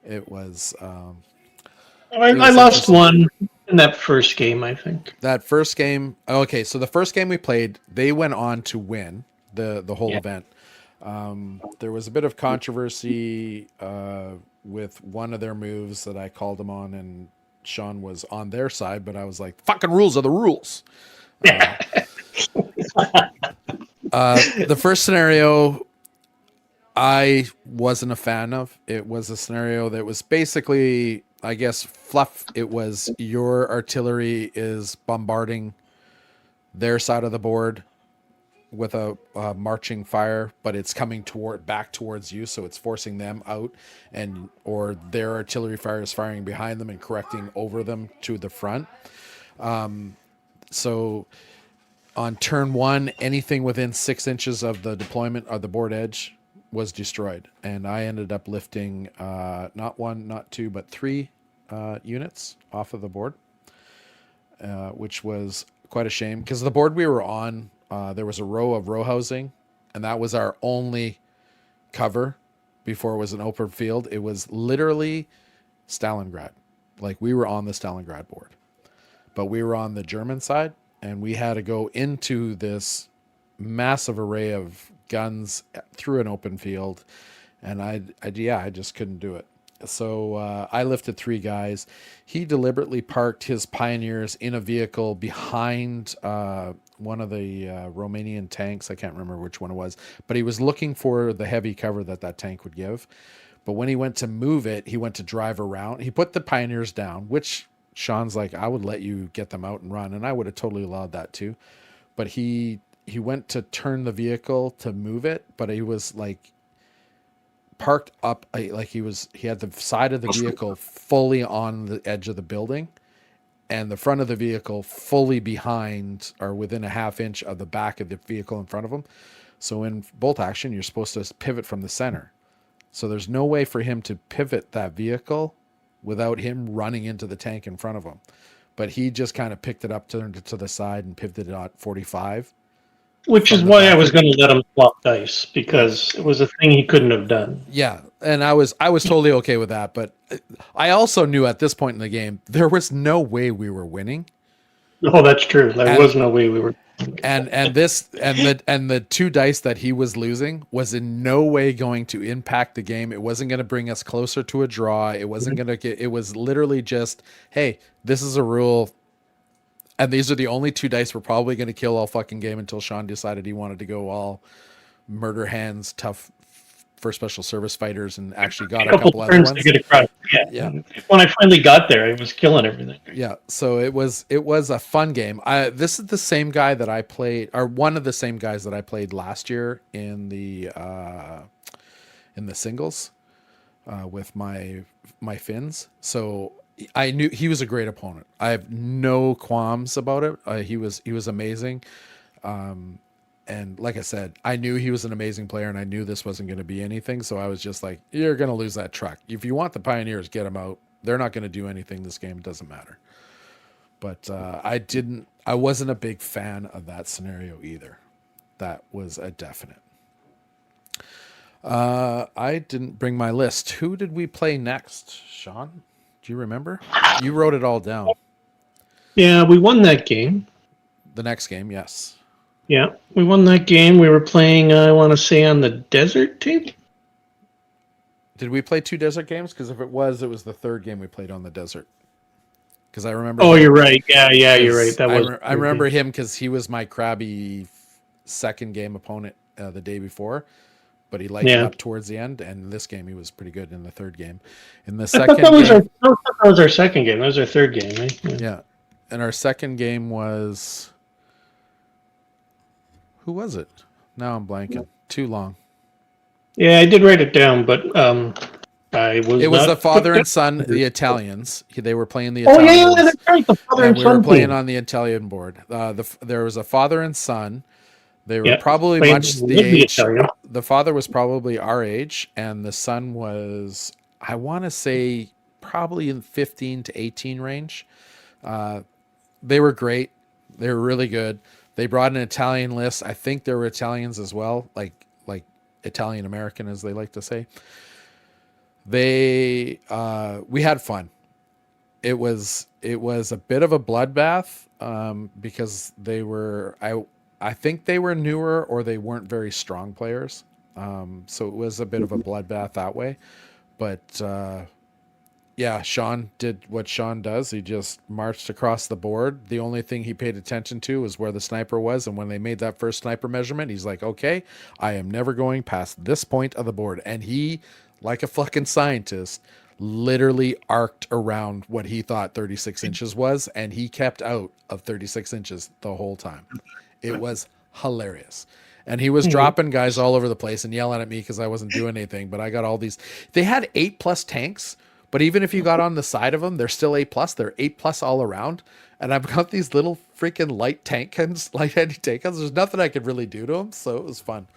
It was... I lost one in that first game, I think. That first game... Okay, so the first game we played, they went on to win the whole event. There was a bit of controversy with one of their moves that I called them on, and Sean was on their side, but I was like, fucking rules are the rules. The first scenario I wasn't a fan of. It was a scenario that was basically, I guess, fluff. It was your artillery is bombarding their side of the board with a marching fire, but it's coming back towards you, so it's forcing them out, or their artillery fire is firing behind them and correcting over them to the front. So on turn one, anything within 6 inches of the deployment of the board edge was destroyed, and I ended up lifting not one, not two, but 3 units off of the board, which was quite a shame, because the board we were on, there was a row of row housing, and that was our only cover before it was an open field. It was literally Stalingrad. Like, we were on the Stalingrad board, but we were on the German side, and we had to go into this massive array of guns through an open field, and I just couldn't do it. So I lifted 3 guys. He deliberately parked his Pioneers in a vehicle behind one of the Romanian tanks. I can't remember which one it was, but he was looking for the heavy cover that tank would give. But when he went to move it, he went to drive around. He put the Pioneers down, which Sean's like, I would let you get them out and run, and I would have totally allowed that too. But he went to turn the vehicle to move it, but he was like parked up, like he had the side of the vehicle fully on the edge of the building, and the front of the vehicle fully behind or within a half inch of the back of the vehicle in front of him. So in bolt action, you're supposed to pivot from the center. So there's no way for him to pivot that vehicle without him running into the tank in front of him. But he just kind of picked it up, turned it to the side, and pivoted it at 45. Which is why I was going to let him swap dice, because it was a thing he couldn't have done. Yeah, and I was totally okay with that. But I also knew at this point in the game there was no way we were winning. Oh, that's true. There was no way we were. And the 2 dice that he was losing was in no way going to impact the game. It wasn't going to bring us closer to a draw. It wasn't going to get. It was literally just, hey, this is a rule. And these are the only 2 dice we're probably going to kill all fucking game until Sean decided he wanted to go all murder hands, tough for special service fighters, and actually got a couple other ones. To get across. Yeah. When I finally got there, I was killing everything. Yeah. So it was a fun game. This is the same guy that I played, or one of the same guys that I played last year in the singles with my Finns. So I knew he was a great opponent. I have no qualms about it. He was amazing. And like I said, I knew he was an amazing player, and I knew this wasn't going to be anything. So I was just like, you're going to lose that truck. If you want the Pioneers, get them out. They're not going to do anything this game. It doesn't matter. But I wasn't a big fan of that scenario either. That was a definite. I didn't bring my list. Who did we play next, Sean? Do you remember? You wrote it all down. Yeah, we won that game. The next game, yes. Yeah, we won that game. We were playing, I want to say, on the desert team. Did we play 2 desert games? Because if it was the third game we played on the desert. Because I remember. Oh, you're right. Yeah, you're right. I remember him because he was my crabby second game opponent the day before, but he lightened up towards the end. And in this game, he was pretty good in the third game. In the second that was our second game. That was our third game, right? Yeah. And our second game was. Who was it? Now I'm blanking. Too long. Yeah, I did write it down, but it was the father and son, the Italians. They were playing the Italians. Italians. Oh, yeah, that's right. The father and son. We were playing on the Italian board. There was a father and son. They were probably much the age. The father was probably our age, and the son was, I want to say, probably in 15 to 18 range. They were great. They were really good. They brought an Italian list. I think there were Italians as well, like Italian American, as they like to say. We had fun. It was a bit of a bloodbath because they were I think they were newer or they weren't very strong players. So it was a bit of a bloodbath that way. But yeah, Sean did what Sean does. He just marched across the board. The only thing he paid attention to was where the sniper was. And when they made that first sniper measurement, he's like, okay, I am never going past this point of the board. And he, like a fucking scientist, literally arced around what he thought 36 inches was. And he kept out of 36 inches the whole time. It was hilarious. And he was dropping guys all over the place and yelling at me because I wasn't doing anything. But I got all these. They had 8+ tanks. But even if you got on the side of them, they're still 8+. They're 8+ all around. And I've got these little freaking light anti-tank guns. There's nothing I could really do to them. So it was fun.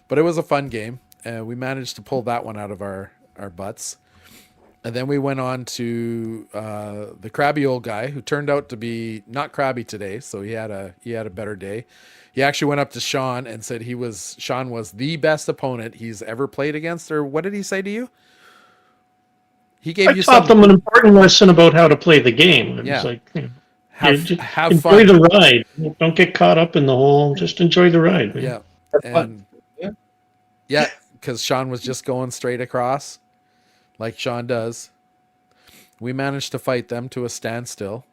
But it was a fun game. We managed to pull that one out of our butts. And then we went on to the crabby old guy who turned out to be not crabby today. So he had a better day. He actually went up to Sean and said Sean was the best opponent he's ever played against. Or what did he say to you? He gave you taught them an important lesson about how to play the game. It was like, have enjoy fun. the ride. Don't get caught up in the whole. Just enjoy the ride. Man. Yeah, and because Sean was just going straight across, like Sean does. We managed to fight them to a standstill,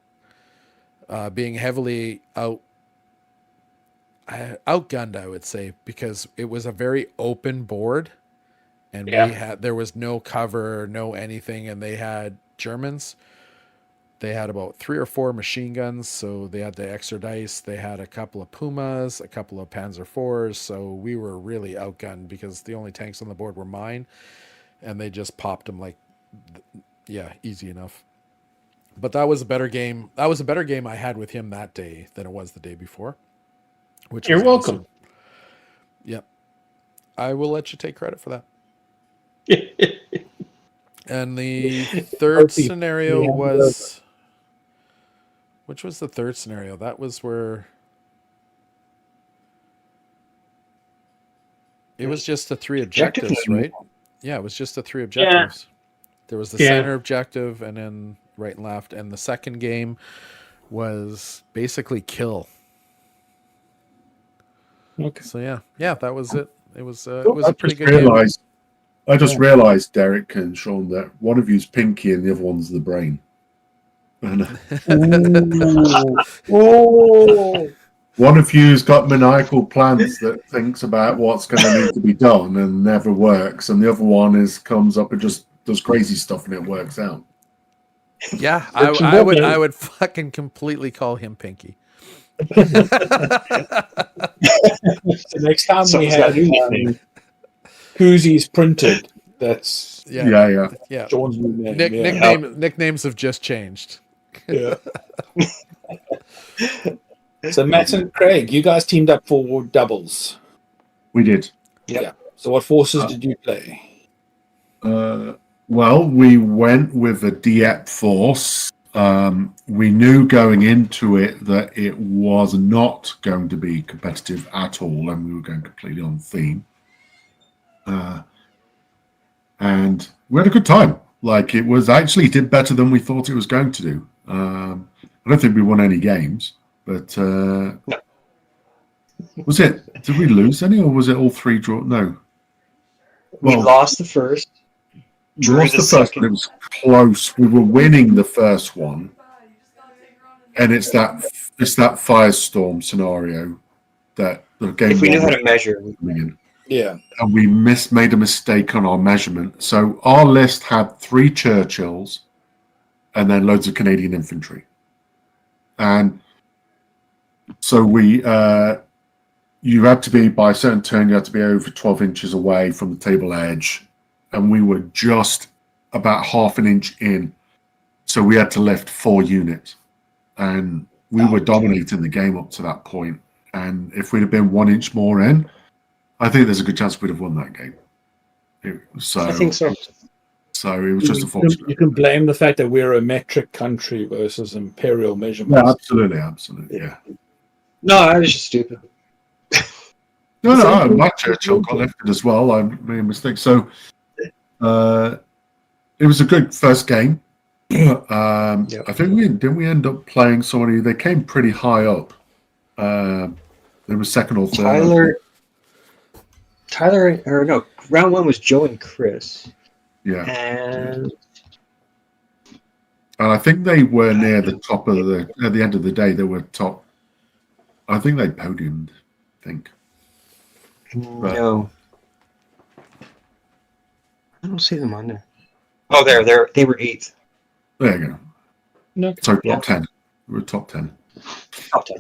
being heavily outgunned, I would say, because it was a very open board. And there was no cover, no anything. And they had Germans. They had about 3 or 4 machine guns. So they had the extra dice. They had a couple of Pumas, a couple of Panzer IVs. So we were really outgunned because the only tanks on the board were mine. And they just popped them easy enough. But that was a better game. That was a better game I had with him that day than it was the day before. You're welcome. Awesome. Yep. I will let you take credit for that. And the third scenario was, which was the third scenario? That was where it was just the 3 objectives, right? Yeah, it was just the 3 objectives. There was the center objective and then right and left. And the second game was basically kill. Okay. So yeah, that was it. It was a pretty good game. I just realised, Derek and Sean, that one of you's pinky and the other one's the brain. One of you's got maniacal plans that thinks about what's going to need to be done and never works, and the other one comes up and just does crazy stuff and it works out. Yeah, I would fucking completely call him Pinky. The next time we have koozies printed, that's Sean's new name. Nicknames have just changed. Yeah. So Matt and Craig, you guys teamed up for doubles. We did. Yep. Yeah. So what forces did you play? Well, we went with a Diep force. We knew going into it that it was not going to be competitive at all, and we were going completely on theme. And we had a good time. Like, it was actually did better than we thought it was going to do. I don't think we won any games, but No. was it? Did we lose any, or was it all 3 draw? No. We Well, lost the first. we drew lost the the first second. one. It was close. We were winning the first one, and it's that firestorm scenario that the game. If we knew one how was to measure, coming in. Yeah. And we made a mistake on our measurement. So our list had 3 Churchills and then loads of Canadian infantry. And so you had to be, by a certain turn, you had to be over 12 inches away from the table edge. And we were just about half an inch in. So we had to lift 4 units. And we were dominating the game up to that point. And if we'd have been 1 inch more in, I think there's a good chance we'd have won that game. I think so. So it was just unfortunate. You can blame the fact that we're a metric country versus imperial Yeah, measurements. absolutely. Yeah. No, I was just stupid. No, my Churchill got lifted as well. I made a mistake. So it was a good first game. I think we end up playing somebody. They came pretty high up. They were second or third. Tyler, or no, round 1 was Joe and Chris. Yeah. And I think they were near the top of at the end of the day, they were top. I think they podiumed, I think. no. I don't see them on there. Oh, they were 8th. There you go. No. So Yeah. top 10. We were top 10. Top 10.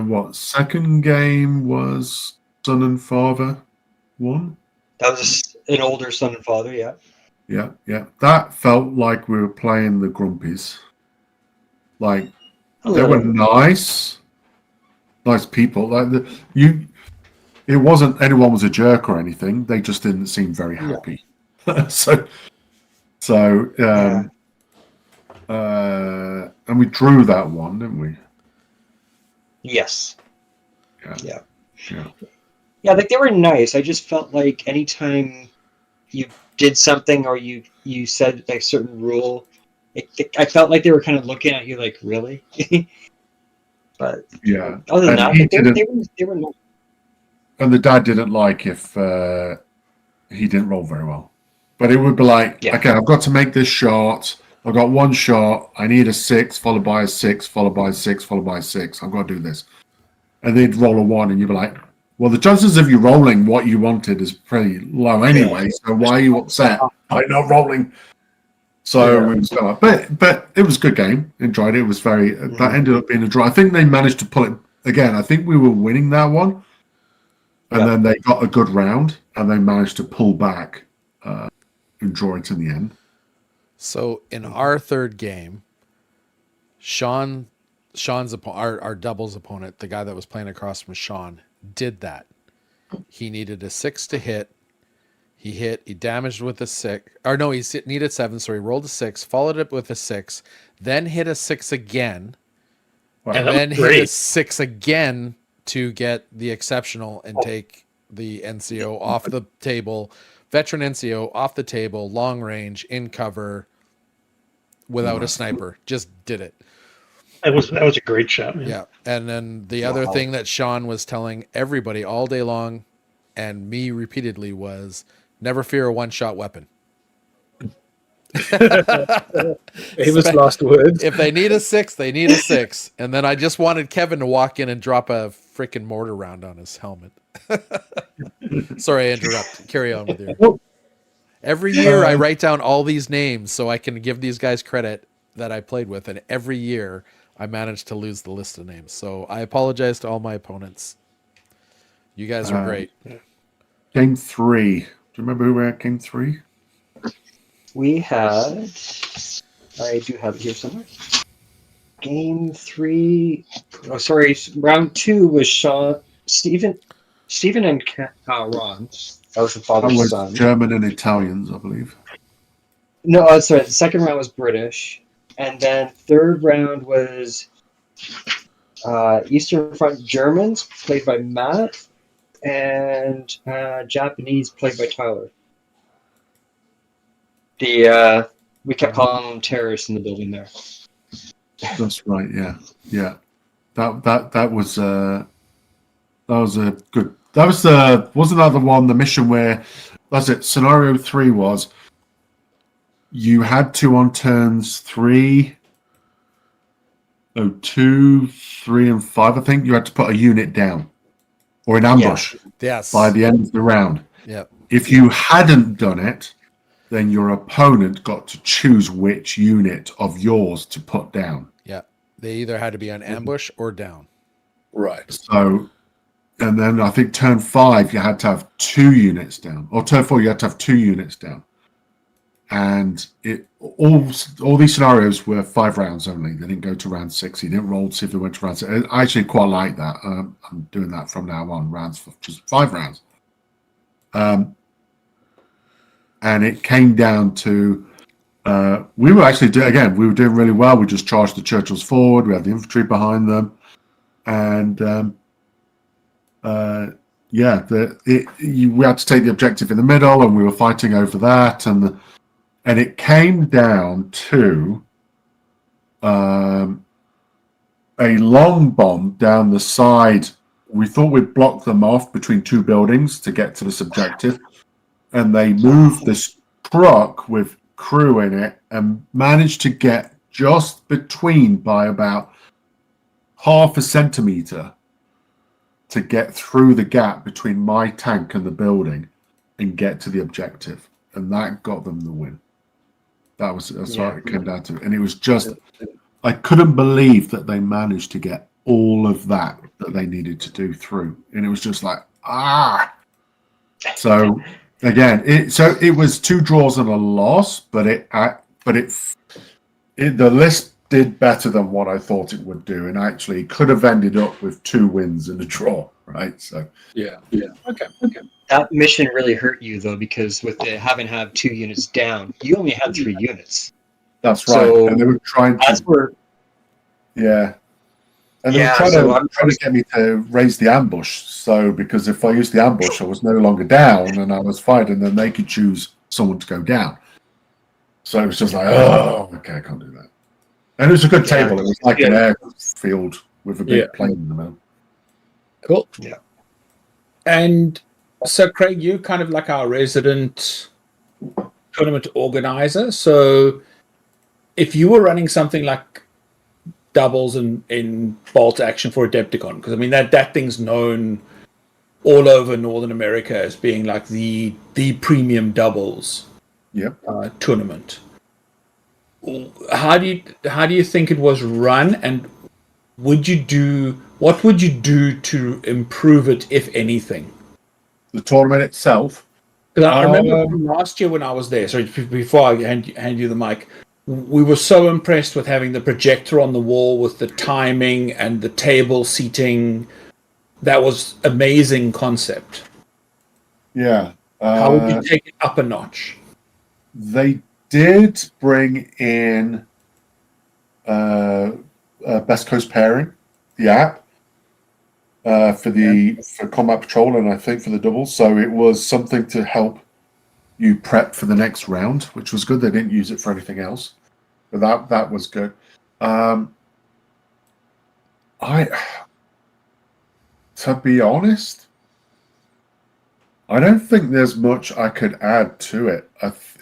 What second game was Son and Father won? That was an older son and father, yeah. Yeah. That felt like we were playing the Grumpies. Like they were nice people. Like it wasn't anyone was a jerk or anything. They just didn't seem very happy. So and we drew that one, didn't we? Yes. Yeah. Yeah, like they were nice. I just felt like anytime you did something or you said a certain rule, I felt like they were kind of looking at you like, really? But yeah. other than that, they were nice. And the dad didn't like if he didn't roll very well. But it would be like, okay, I've got to make this shot. I've got 1 shot. I need a 6, followed by a 6, followed by a 6, followed by a 6. I've got to do this. And they'd roll a 1, and you'd be like, well, the chances of you rolling what you wanted is pretty low anyway. So why are you upset by not rolling? So we was going, but it was a good game. Enjoyed it. It was very. That ended up being a draw. I think they managed to pull it again. I think we were winning that one, and then they got a good round, and they managed to pull back and draw it in the end. So in our third game, Sean's our doubles opponent, the guy that was playing across from Sean, did that. He needed a 6 to hit. He damaged with a 6. Or no, he needed 7, so he rolled a 6, followed it with a 6, then hit a 6 again, and then hit a 6 again to get the exceptional and take the NCO off the table. Veteran NCO off the table, long range, in cover, without a sniper. Just did it. That was a great shot, man. Yeah. And then the other thing that Sean was telling everybody all day long, and me repeatedly, was never fear a one-shot weapon. Famous last words. If they need a 6, they need a 6. And then I just wanted Kevin to walk in and drop a freaking mortar round on his helmet. Sorry, I interrupt. Carry on with you. Every year I write down all these names so I can give these guys credit that I played with, and every year I managed to lose the list of names. So I apologize to all my opponents. You guys were great. Game 3. Do you remember who we were at game 3? We had. I do have it here somewhere. game 3. Oh, sorry, round 2 was Stephen and Ron. That was the That father was son. German and Italians, I believe. No, sorry. The second round was British, and then third round was Eastern Front Germans, played by Matt, and Japanese, played by Tyler. We kept calling them terrorists in the building there. That's right. Yeah. That was a good. That was wasn't that the one, the mission where, that's it. Scenario 3 was you had to, on turns 2, 3, and 5, I think you had to put a unit down or in ambush Yes. by the end of the round. Yep. If you hadn't done it, then your opponent got to choose which unit of yours to put down. Yeah. They either had to be on ambush or down. Right. So, and then I think turn 5 you had to have 2 units down, or turn 4 you had to have 2 units down. And all these scenarios were 5 rounds only. They didn't go to round 6. You didn't roll to see if they went to round 6. I actually quite like that. I'm doing that from now on. Rounds, just 5 rounds. And it came down to we were actually we were doing really well. We just charged the Churchills forward. We had the infantry behind them, and we had to take the objective in the middle, and we were fighting over that, and it came down to a long bomb down the side. We thought we'd block them off between 2 buildings to get to this objective, and they moved this truck with crew in it and managed to get just between by about half a centimeter to get through the gap between my tank and the building and get to the objective, and that got them the win. That's what it came down to, and it was just, I couldn't believe that they managed to get all of that they needed to do through, and it was just like So again, it was 2 draws and a loss, but the list did better than what I thought it would do, and actually could have ended up with 2 wins and a draw, right? So Okay. That mission really hurt you though, because with having to have 2 units down, you only had 3 units. that's right. So and they were trying to, that's where and they were trying to get me to raise the ambush. So because if I used the ambush, I was no longer down, and I was fighting, then they could choose someone to go down. So it was just like, okay, I can't do that. And it was a good table. It was like an airfield with a big plane in the middle. Cool. Yeah. And so, Craig, you're kind of like our resident tournament organizer. So if you were running something like doubles in bolt action for Adepticon, because I mean that thing's known all over Northern America as being like the premium doubles tournament. How do you think it was run, and what would you do to improve it, if anything? The tournament itself. Because I remember from last year when I was there. So before I hand you the mic, we were so impressed with having the projector on the wall with the timing and the table seating. That was amazing concept. Yeah. How would you take it up a notch? They did bring in Best Coast Pairing, the app, for Combat Patrol, and I think for the doubles. So it was something to help you prep for the next round, which was good. They didn't use it for anything else, but that was good. To be honest, I don't think there's much I could add to it.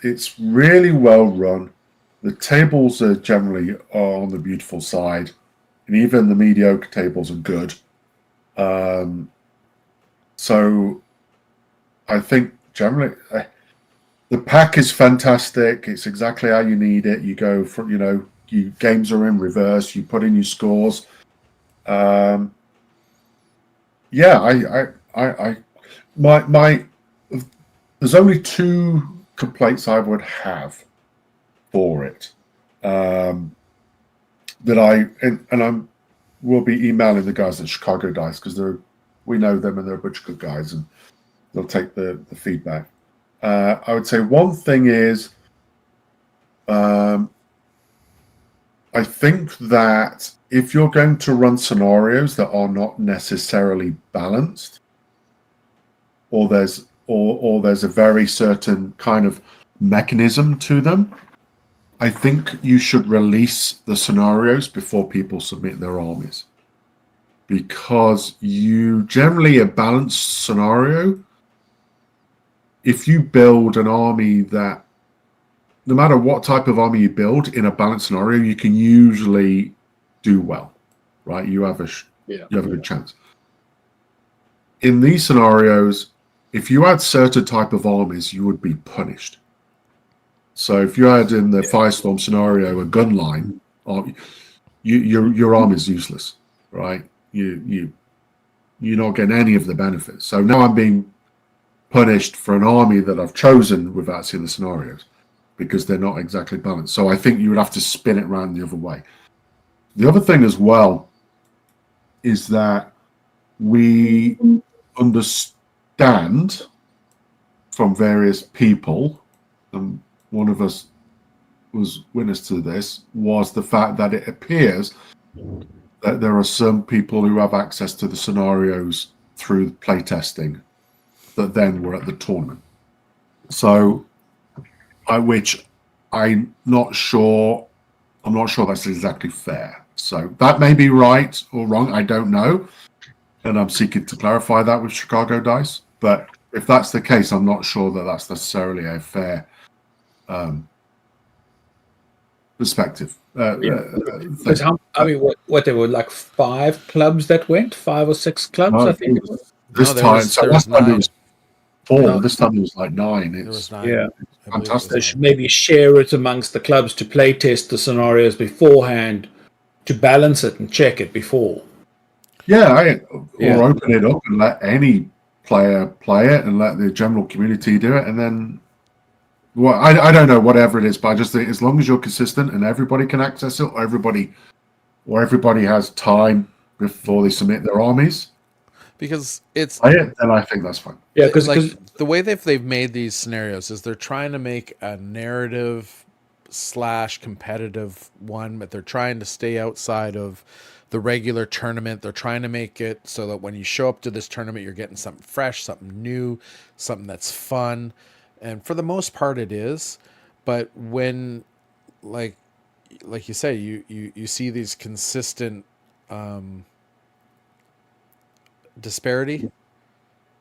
It's really well run. The tables are generally on the beautiful side, and even the mediocre tables are good. So I think generally the pack is fantastic. It's exactly how you need it. You go from, games are in reverse. You put in your scores. There's only 2 complaints I would have for it. that and we'll be emailing the guys at Chicago Dice because we know them and they're a bunch of good guys and they'll take the feedback. I would say one thing is, I think that if you're going to run scenarios that are not necessarily balanced, or there's a very certain kind of mechanism to them, I think you should release the scenarios before people submit their armies. Because a balanced scenario, if you build an army that, no matter what type of army you build in a balanced scenario, you can usually do well, right? You have a good chance. In these scenarios, if you had certain type of armies, you would be punished. So if you had in the Firestorm scenario a gun line, your army is useless, right? You're not getting any of the benefits. So now I'm being punished for an army that I've chosen without seeing the scenarios because they're not exactly balanced. So I think you would have to spin it around the other way. The other thing as well is that we understand from various people, and one of us was witness to this, was the fact that it appears that there are some people who have access to the scenarios through playtesting that then were at the tournament. So, which I'm not sure that's exactly fair. So that may be right or wrong, I don't know. And I'm seeking to clarify that with Chicago Dice. But if that's the case, I'm not sure that that's necessarily a fair perspective. Because what there were like 5 clubs that went, 5 or 6 clubs, I think it was. This time it was 4. No. This time it was like 9. It was 9. Yeah, fantastic. They should maybe share it amongst the clubs to play test the scenarios beforehand, to balance it and check it before. Or open it up and let any player play it and let the general community do it, and then I don't know, whatever it is, but I just think as long as you're consistent and everybody can access it, or everybody has time before they submit their armies, because it's then I think that's fine. Yeah, because the way they've made these scenarios is they're trying to make a narrative / competitive one, but they're trying to stay outside of the regular tournament. They're trying to make it so that when you show up to this tournament, you're getting something fresh, something new, something that's fun. And for the most part it is. But when like you say, you see these consistent disparity.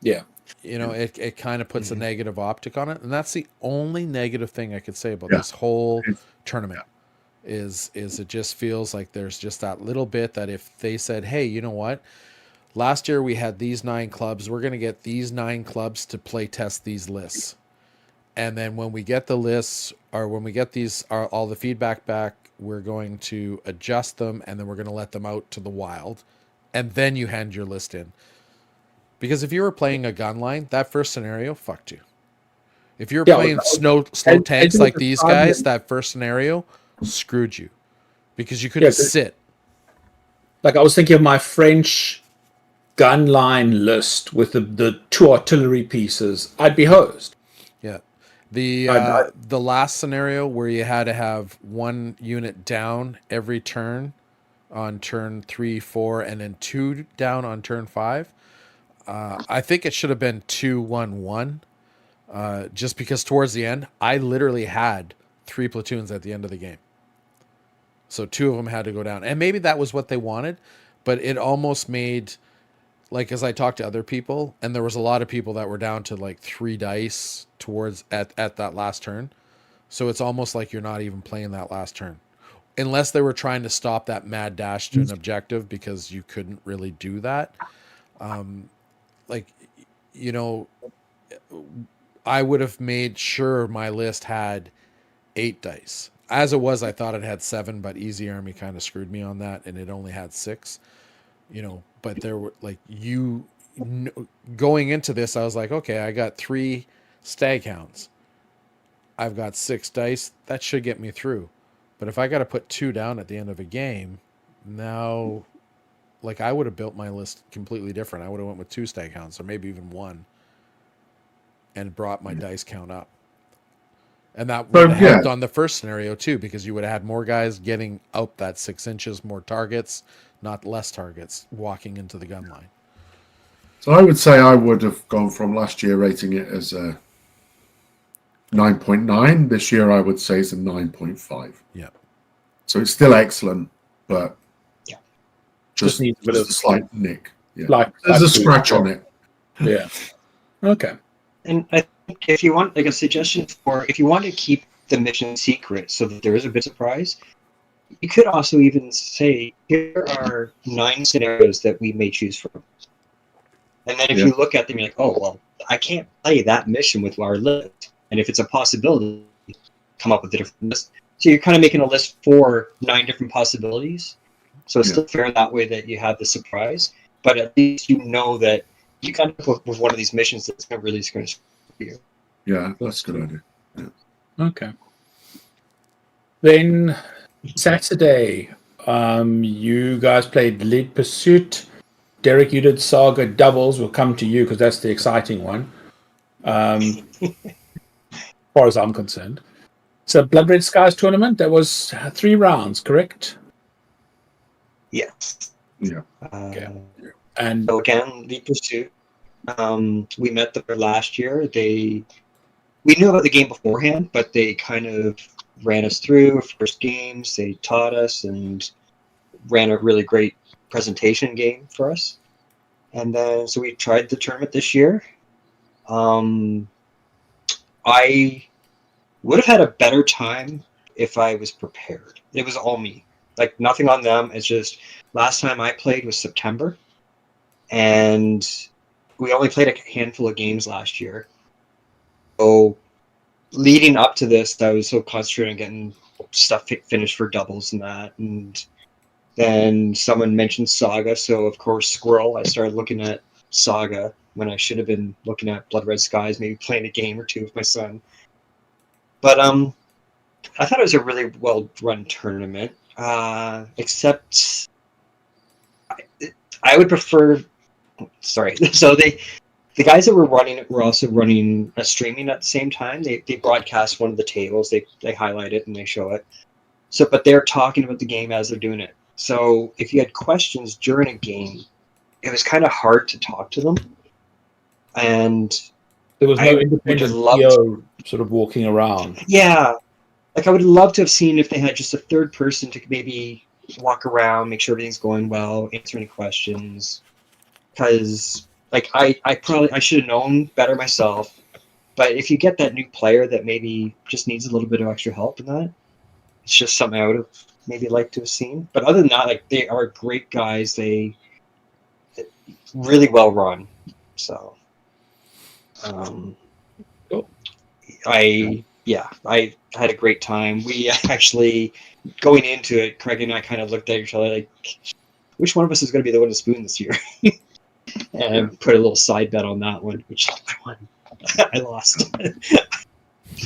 Yeah. It kind of puts a negative optic on it. And that's the only negative thing I could say about this whole tournament. Is it just feels like there's just that little bit that if they said, hey, you know what? Last year we had these 9 clubs. We're going to get these 9 clubs to play test these lists. And then when we get the lists, or when we get all the feedback back, we're going to adjust them, and then we're going to let them out to the wild. And then you hand your list in. Because if you were playing a gun line, that first scenario fucked you. If you're playing slow tanks like these guys, that first scenario screwed you. Because you couldn't sit. Like I was thinking of my French gun line list with the 2 artillery pieces. I'd be hosed. Yeah. The last scenario where you had to have 1 unit down every turn on turn 3, 4, and then 2 down on turn 5. I think it should have been 2, 1, 1. Just because towards the end, I literally had 3 platoons at the end of the game. So 2 of them had to go down. And maybe that was what they wanted, but it almost made, like, as I talked to other people, and there was a lot of people that were down to like 3 dice towards at that last turn. So it's almost like you're not even playing that last turn. Unless they were trying to stop that mad dash to an objective, because you couldn't really do that. I would have made sure my list had 8 dice. As it was, I thought it had 7, but Easy Army kind of screwed me on that, and it only had 6. But there were going into this, I was like, okay, I got 3 stag hounds. I've got 6 dice. That should get me through. But if I got to put 2 down at the end of a game, now, like, I would have built my list completely different. I would have went with 2 staghounds or maybe even 1 and brought my dice count up. And that would have helped on the first scenario too, because you would have had more guys getting out that 6 inches, more targets, not less targets, walking into the gun line. So I would say I would have gone from last year rating it as a 9.9. This year I would say it's a 9.5. Yeah. So it's still excellent, but just needs a slight nick. Yeah. There's a scratch on it. Yeah. Okay. And I think if you want, like, a suggestion for, if you want to keep the mission secret so that there is a bit of surprise, you could also even say, here are 9 scenarios that we may choose from. And then if you look at them, you're like, oh, well, I can't play that mission with our list. And if it's a possibility, come up with a different list. So you're kind of making a list for 9 different possibilities. So it's still fair that way that you have the surprise. But at least you know that you kind of put with one of these missions that's really going to screw you. Yeah, that's a good idea. Yeah. Okay. Then Saturday, you guys played Lead Pursuit. Derek, you did Saga doubles. We'll come to you because that's the exciting one. As far as I'm concerned. So Blood Red Skies tournament, that was 3 rounds, correct? Yes. Yeah. And so again, Lead Pursuit. We met them last year. We knew about the game beforehand, but they kind of ran us through first games. They taught us and ran a really great presentation game for us. And then so we tried the tournament this year. I would have had a better time if I was prepared. It was all me. Like, nothing on them. It's just last time I played was September. And we only played a handful of games last year. So leading up to this, I was so concentrated on getting stuff finished for doubles and that. And then someone mentioned Saga. So, of course, Squirrel. I started looking at Saga when I should have been looking at Blood Red Skies, maybe playing a game or 2 with my son. But I thought it was a really well-run tournament. Except I would prefer... Sorry. So the guys that were running it were also running a streaming at the same time. They broadcast one of the tables. They highlight it and they show it. So, but they're talking about the game as they're doing it. So if you had questions during a game, it was kind of hard to talk to them. And there was no independent CEO sort of walking around. Yeah. Like, I would love to have seen if they had just a third person to maybe walk around, make sure everything's going well, answer any questions. Because, like, I should have known better myself. But if you get that new player that maybe just needs a little bit of extra help in that, it's just something I would have maybe liked to have seen. But other than that, like, they are great guys. They really well run. So, I had a great time. We actually, going into it, Craig and I kind of looked at each other like, which one of us is going to be the one to spoon this year? And put a little side bet on that one, which I won. I lost.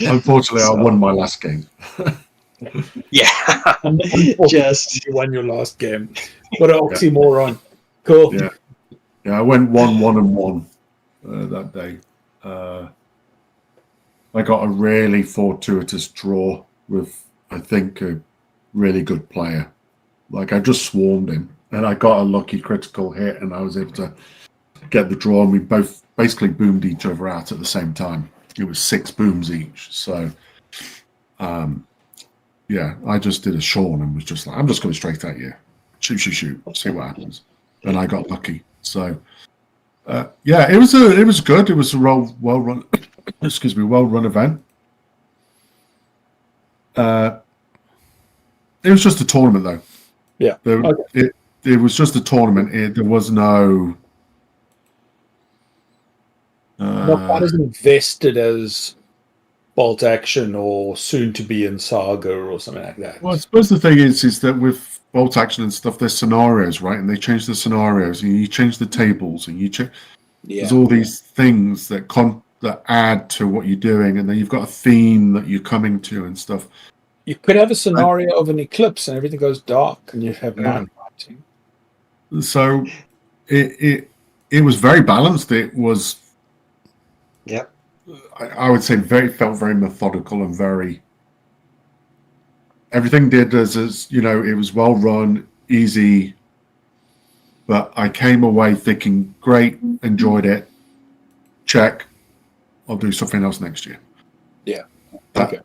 Unfortunately, I won my last game. Yeah. Just you won your last game. What an oxymoron. Cool. Yeah. Yeah, I went 1-1-1 that day. I got a really fortuitous draw with, I think, a really good player. Like, I just swarmed him, and I got a lucky critical hit, and I was able to get the draw, and we both basically boomed each other out at the same time. It was 6 booms each. So, yeah, I just did a Sean and was just like, I'm just going straight at you. Shoot, see what happens. And I got lucky. So, yeah, it was good. It was a well run. Excuse me, well-run event. It was just a tournament, though. Yeah. It was just a tournament. There was no... not quite as invested as Bolt Action or soon-to-be in Saga or something like that. Well, I suppose the thing is that with Bolt Action and stuff, there's scenarios, right? And they change the scenarios, and you change the tables, and you change... Yeah. There's all these things that add to what you're doing, and then you've got a theme that you're coming to and stuff. You could have a scenario of an eclipse and everything goes dark, and you have night fighting. So it was very balanced. It was, Yep. I would say, felt very methodical and very. Everything did as it was well run, easy. But I came away thinking, great, enjoyed it. Check. I'll do something else next year. Yeah. Okay.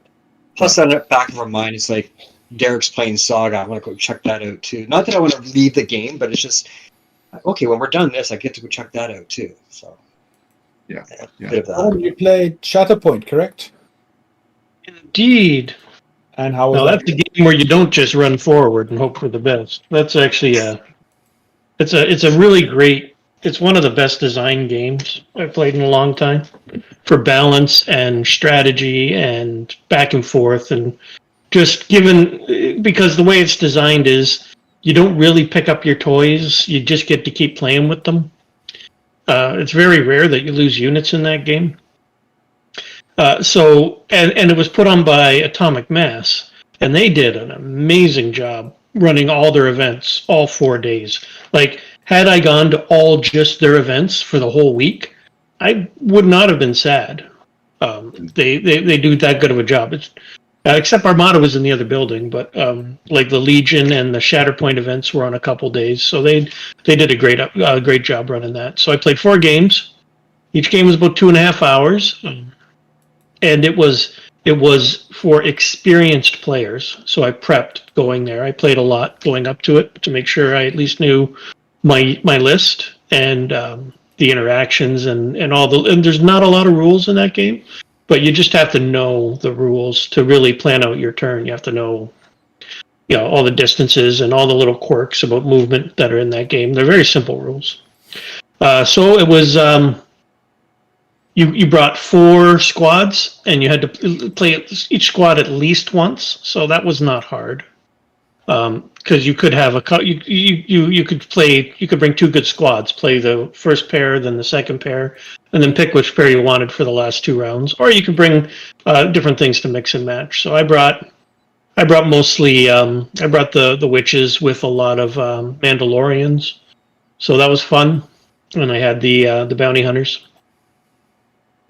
Plus, on the back of our mind, it's like Derek's playing Saga. I want to go check that out too. Not that I want to leave the game, but it's just okay. When we're done this, I get to go check that out too. So, yeah. Bit of that. Oh, you played Shatterpoint, correct? Indeed. And how was No, that? that's a game where you don't just run forward and hope for the best. That's actually it's a really great. It's one of the best designed games I've played in a long time for balance and strategy and back and forth, and just because the way it's designed is you don't really pick up your toys, you just get to keep playing with them. It's very rare that you lose units in that game. So it was put on by Atomic Mass, and they did an amazing job running all their events all 4 days. Like, had I gone to just their events for the whole week, I would not have been sad. They do that good of a job. Except Armada was in the other building, but like the Legion and the Shatterpoint events were on a couple days, so they did a great job running that. So I played 4 games. Each game was about 2.5 hours, and it was for experienced players. So I prepped going there. I played a lot going up to it to make sure I at least knew my list and the interactions and all the. And there's not a lot of rules in that game, but you just have to know the rules to really plan out your turn. You have to know, all the distances and all the little quirks about movement that are in that game. They're very simple rules. So it was. You brought 4 squads, and you had to play each squad at least once. So that was not hard, because you could have you could bring 2 good squads, play the first pair, then the second pair, and then pick which pair you wanted for the last 2 rounds. Or you could bring different things to mix and match. So I brought mostly the witches with a lot of Mandalorians, so that was fun, and I had the bounty hunters.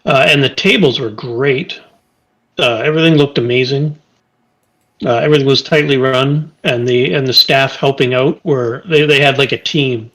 And the tables were great. Everything looked amazing. Everything was tightly run, and the staff helping out they had like a team,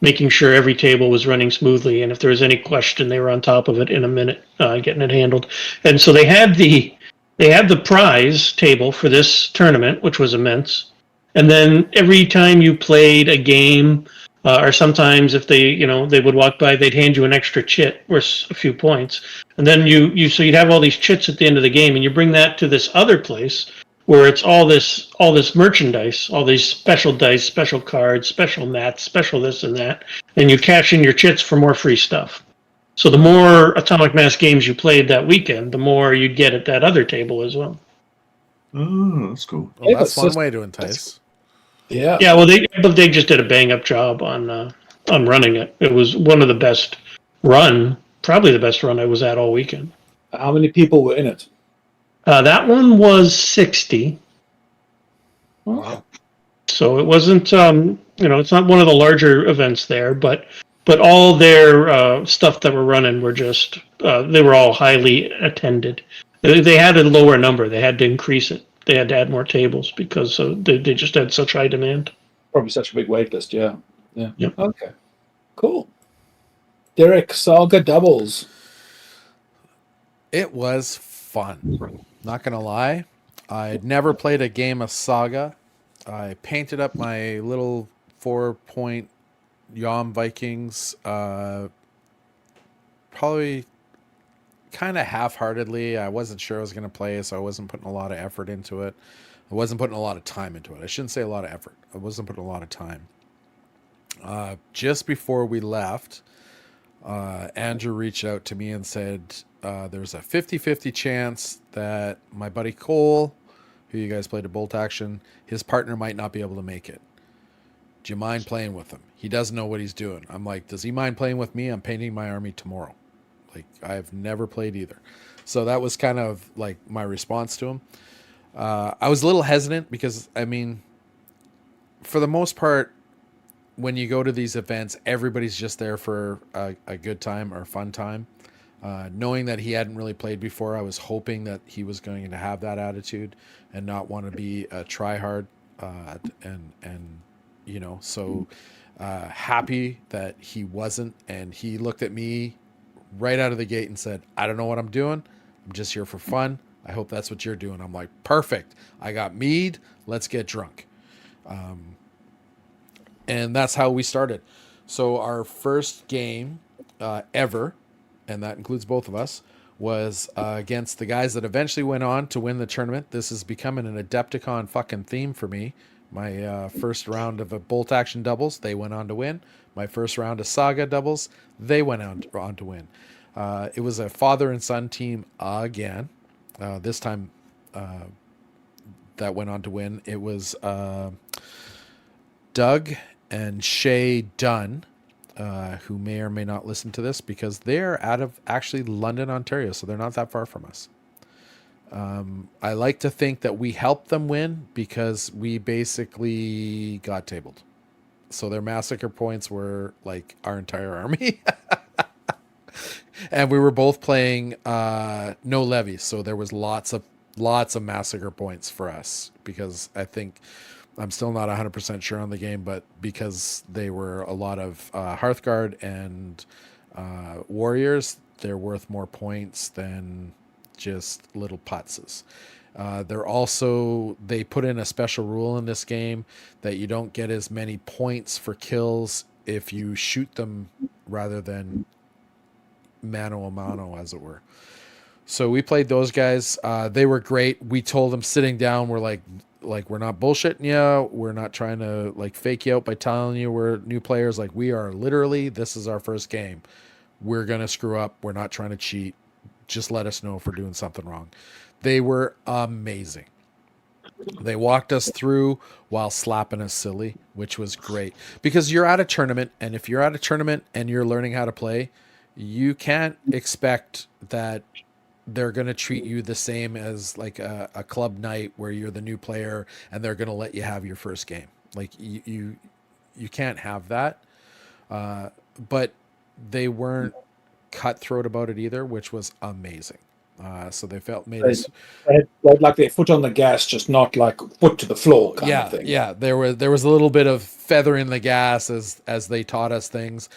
making sure every table was running smoothly. And if there was any question, they were on top of it in a minute, getting it handled. And so they had the prize table for this tournament, which was immense. And then every time you played a game. Or sometimes if they would walk by, they'd hand you an extra chit worth a few points, and then you'd have all these chits at the end of the game, and you bring that to this other place where it's all this merchandise, all these special dice, special cards, special mats, special this and that, and you cash in your chits for more free stuff. So the more Atomic Mass games you played that weekend, the more you'd get at that other table as well. Oh, that's cool. Well, that's one way to entice. Yeah. Yeah, well, they just did a bang up job on running it. It was one of the best probably the best run I was at all weekend. How many people were in it? That one was 60. Wow. So it wasn't, it's not one of the larger events there, but all their stuff that were running were just, they were all highly attended. They had a lower number. They had to increase it. They had to add more tables because they just had such high demand. Probably such a big wait list, yeah. Yep. Okay. Cool. Derek, Saga doubles. It was fun. Not going to lie. I'd never played a game of Saga. I painted up my little 4-point Yom Vikings probably kind of half-heartedly. I wasn't sure I was going to play, so I wasn't putting a lot of effort into it. I wasn't putting a lot of time into it. I shouldn't say a lot of effort. I wasn't putting a lot of time. Just before we left, Andrew reached out to me and said there's a 50-50 chance that my buddy Cole, who you guys played a Bolt Action, his partner might not be able to make it. Do you mind playing with him? He doesn't know what he's doing. I'm like, does he mind playing with me? I'm painting my army tomorrow. Like, I've never played either. So that was kind of like my response to him. I was a little hesitant because, I mean, for the most part, when you go to these events, everybody's just there for a good time or fun time. Knowing that he hadn't really played before, I was hoping that he was going to have that attitude and not want to be a tryhard. And you know, so happy that he wasn't. And he looked at me right out of the gate and said, "I don't know what I'm doing. I'm just here for fun. I hope that's what you're doing." I'm like, perfect. I got mead. Let's get drunk. And that's how we started. So our first game ever, and that includes both of us, was against the guys that eventually went on to win the tournament. This is becoming an Adepticon fucking theme for me. My first round of a bolt action doubles, they went on to win. My first round of saga doubles, they went on to win. It was a father and son team again. This time that went on to win. It was Doug and Shay Dunn, who may or may not listen to this because they're out of actually London, Ontario, so they're not that far from us. I like to think that we helped them win because we basically got tabled. So their massacre points were like our entire army. And we were both playing no levies, so there was lots of massacre points for us because I think I'm still not 100% sure on the game, but because they were a lot of Hearthguard and warriors, they're worth more points than just little putzes. They put in a special rule in this game that you don't get as many points for kills if you shoot them rather than mano a mano, as it were. So we played those guys. They were great. We told them sitting down, we're like we're not bullshitting you. We're not trying to like fake you out by telling you we're new players. Like, we are literally, this is our first game. We're going to screw up. We're not trying to cheat. Just let us know if we're doing something wrong. They were amazing. They walked us through while slapping us silly, which was great because you're at a tournament. And if you're at a tournament and you're learning how to play, you can't expect that they're going to treat you the same as like a club night where you're the new player and they're going to let you have your first game. Like you can't have that. But they weren't cutthroat about it either, which was amazing. So they made us like their foot on the gas, just not like foot to the floor kind of thing. Yeah. There was a little bit of feather in the gas as they taught us things.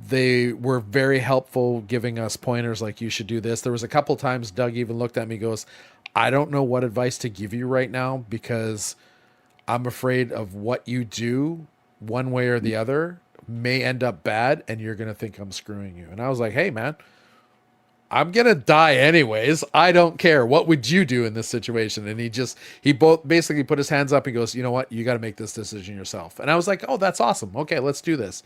They were very helpful giving us pointers like, you should do this. There was a couple times Doug even looked at me and goes, I don't know what advice to give you right now because I'm afraid of what you do one way or the other may end up bad and you're going to think I'm screwing you. And I was like, hey man, I'm going to die anyways. I don't care. What would you do in this situation? And he both basically put his hands up and goes, you know what? You got to make this decision yourself. And I was like, oh, that's awesome. Okay, let's do this.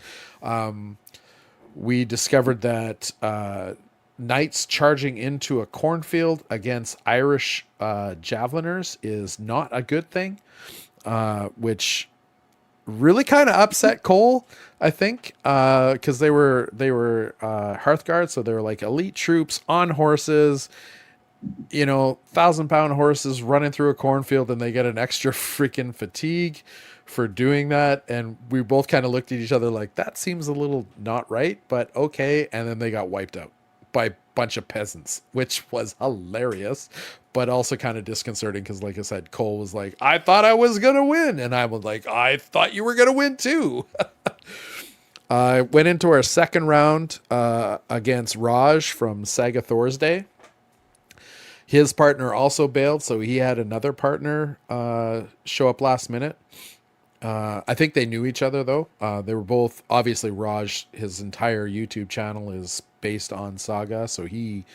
We discovered that knights charging into a cornfield against Irish javeliners is not a good thing, which really kind of upset Cole, I think, because they were Hearthguard, so they were like elite troops on horses, 1,000-pound horses running through a cornfield, and they get an extra freaking fatigue for doing that. And we both kind of looked at each other like, that seems a little not right, but okay. And then they got wiped out by a bunch of peasants, which was hilarious, but also kind of disconcerting because, like I said, Cole was like, I thought I was going to win. And I was like, I thought you were going to win too. I went into our second round against Raj from Saga Thursday. His partner also bailed, so he had another partner show up last minute. I think they knew each other, though. They were both, obviously, Raj, his entire YouTube channel is based on Saga, so he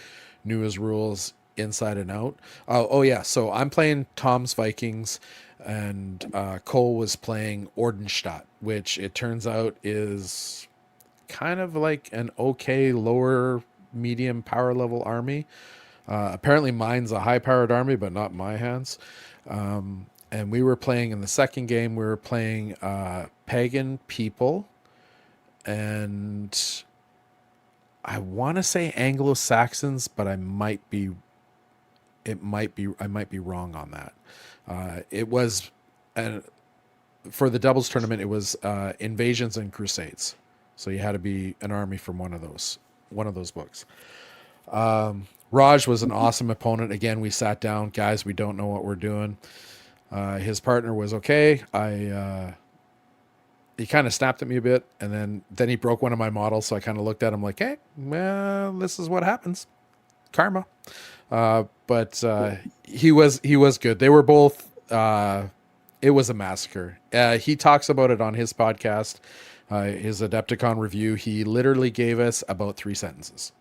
knew his rules inside and out. Oh yeah, so I'm playing Tom's Vikings, and Cole was playing Ordenstadt, which it turns out is kind of like an okay lower medium power level army. Apparently mine's a high-powered army, but not in my hands. And we were playing in the second game, we were playing pagan people, and I want to say Anglo-Saxons, but I might be I might be wrong on that. It was, for the doubles tournament, it was Invasions and Crusades. So you had to be an army from one of those books. Raj was an awesome opponent. Again, we sat down, guys, we don't know what we're doing. His partner was okay. He kind of snapped at me a bit, and then he broke one of my models. So I kind of looked at him like, hey, well, this is what happens. Karma. But he was good. They were both, it was a massacre. He talks about it on his podcast, his Adepticon review. He literally gave us about 3 sentences.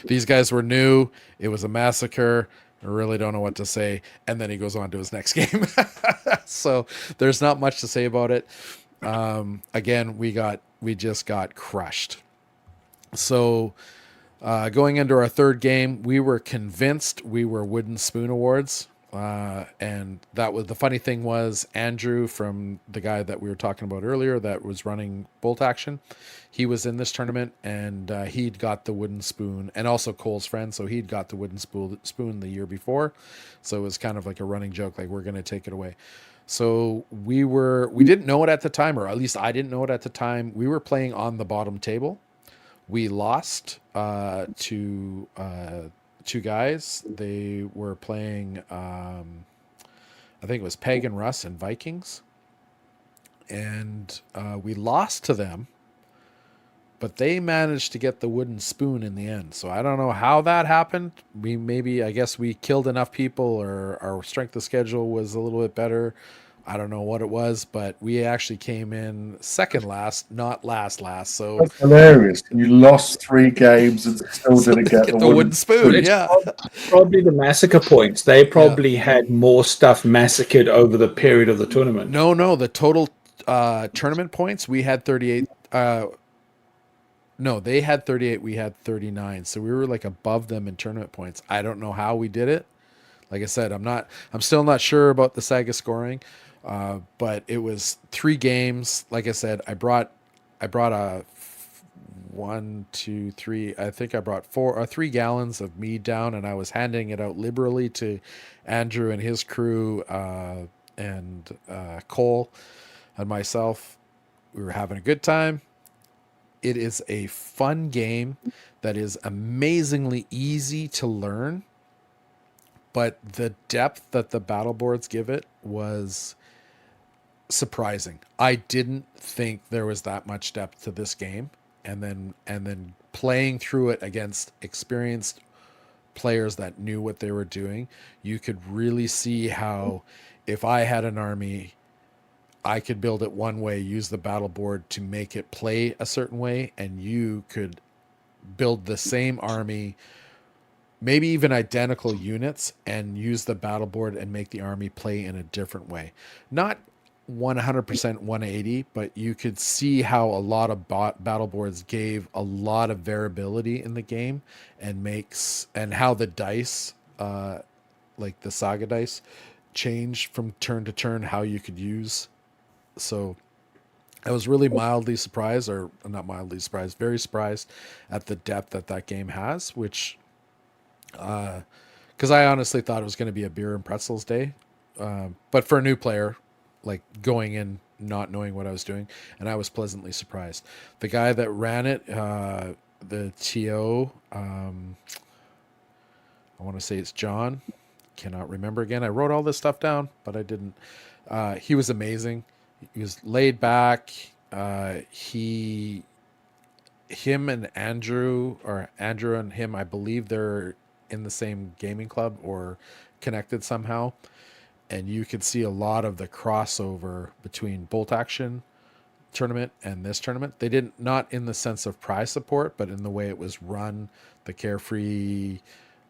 These guys were new. It was a massacre. I really don't know what to say. And then he goes on to his next game. So there's not much to say about it. Again, we just got crushed. So going into our third game, we were convinced we were Wooden Spoon Awards. And that was the funny thing was Andrew, from the guy that we were talking about earlier that was running Bolt Action, he was in this tournament, and he'd got the wooden spoon, and also Cole's friend, so he'd got the wooden spoon the year before. So it was kind of like a running joke, like, we're going to take it away. So we didn't know it at the time, or at least I didn't know it at the time. We were playing on the bottom table. We lost to two guys. They were playing, I think it was Pagan Russ and Vikings. And we lost to them, but they managed to get the wooden spoon in the end. So I don't know how that happened. I guess we killed enough people, or our strength of schedule was a little bit better. I don't know what it was, but we actually came in second last, not last. So that's hilarious. You lost 3 games and still didn't get the wooden spoon. It's Yeah, probably the massacre points. They probably had more stuff massacred over the period of the tournament. No, the total tournament points, we had 38. No, they had 38. We had 39. So we were like above them in tournament points. I don't know how we did it. Like I said, I'm still not sure about the Saga scoring. But it was 3 games. Like I said, I brought a 1, 2, 3. I think I brought 3 gallons of mead down, and I was handing it out liberally to Andrew and his crew, and Cole and myself. We were having a good time. It is a fun game that is amazingly easy to learn, but the depth that the battle boards give it was surprising. I didn't think there was that much depth to this game, and then playing through it against experienced players that knew what they were doing, you could really see how, if I had an army, I could build it one way, use the battle board to make it play a certain way, and you could build the same army, maybe even identical units, and use the battle board and make the army play in a different way. Not 100% 180, but you could see how a lot of battle boards gave a lot of variability in the game, and how the dice, like the Saga dice, changed from turn to turn, how you could use. So I was really mildly surprised, or not mildly surprised, very surprised at the depth that game has, which, because I honestly thought it was going to be a beer and pretzels day. But for a new player, like going in not knowing what I was doing, and I was pleasantly surprised. The guy that ran it, the TO, I want to say it's John, cannot remember again. I wrote all this stuff down, but I didn't. He was amazing. He was laid back. Him and Andrew and him, I believe they're in the same gaming club or connected somehow. And you could see a lot of the crossover between Bolt Action tournament and this tournament. They didn't, not in the sense of prize support, but in the way it was run, the carefree,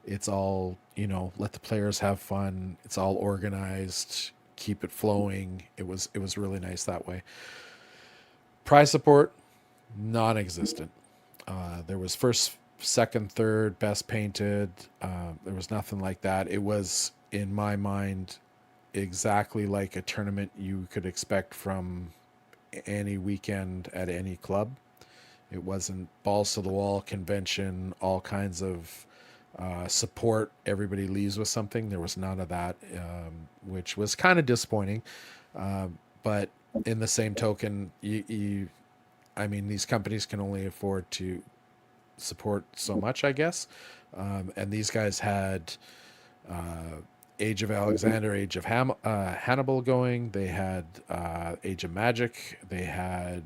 it's all, let the players have fun. It's all organized, keep it flowing. It was really nice that way. Prize support, non-existent. There was first, second, third, best painted. There was nothing like that. It was, in my mind, exactly like a tournament you could expect from any weekend at any club. It wasn't balls to the wall convention, all kinds of support, everybody leaves with something. There was none of that, which was kind of disappointing. But in the same token, I mean, these companies can only afford to support so much, I guess. And these guys had Age of Alexander, Age of Hannibal going. They had Age of Magic. They had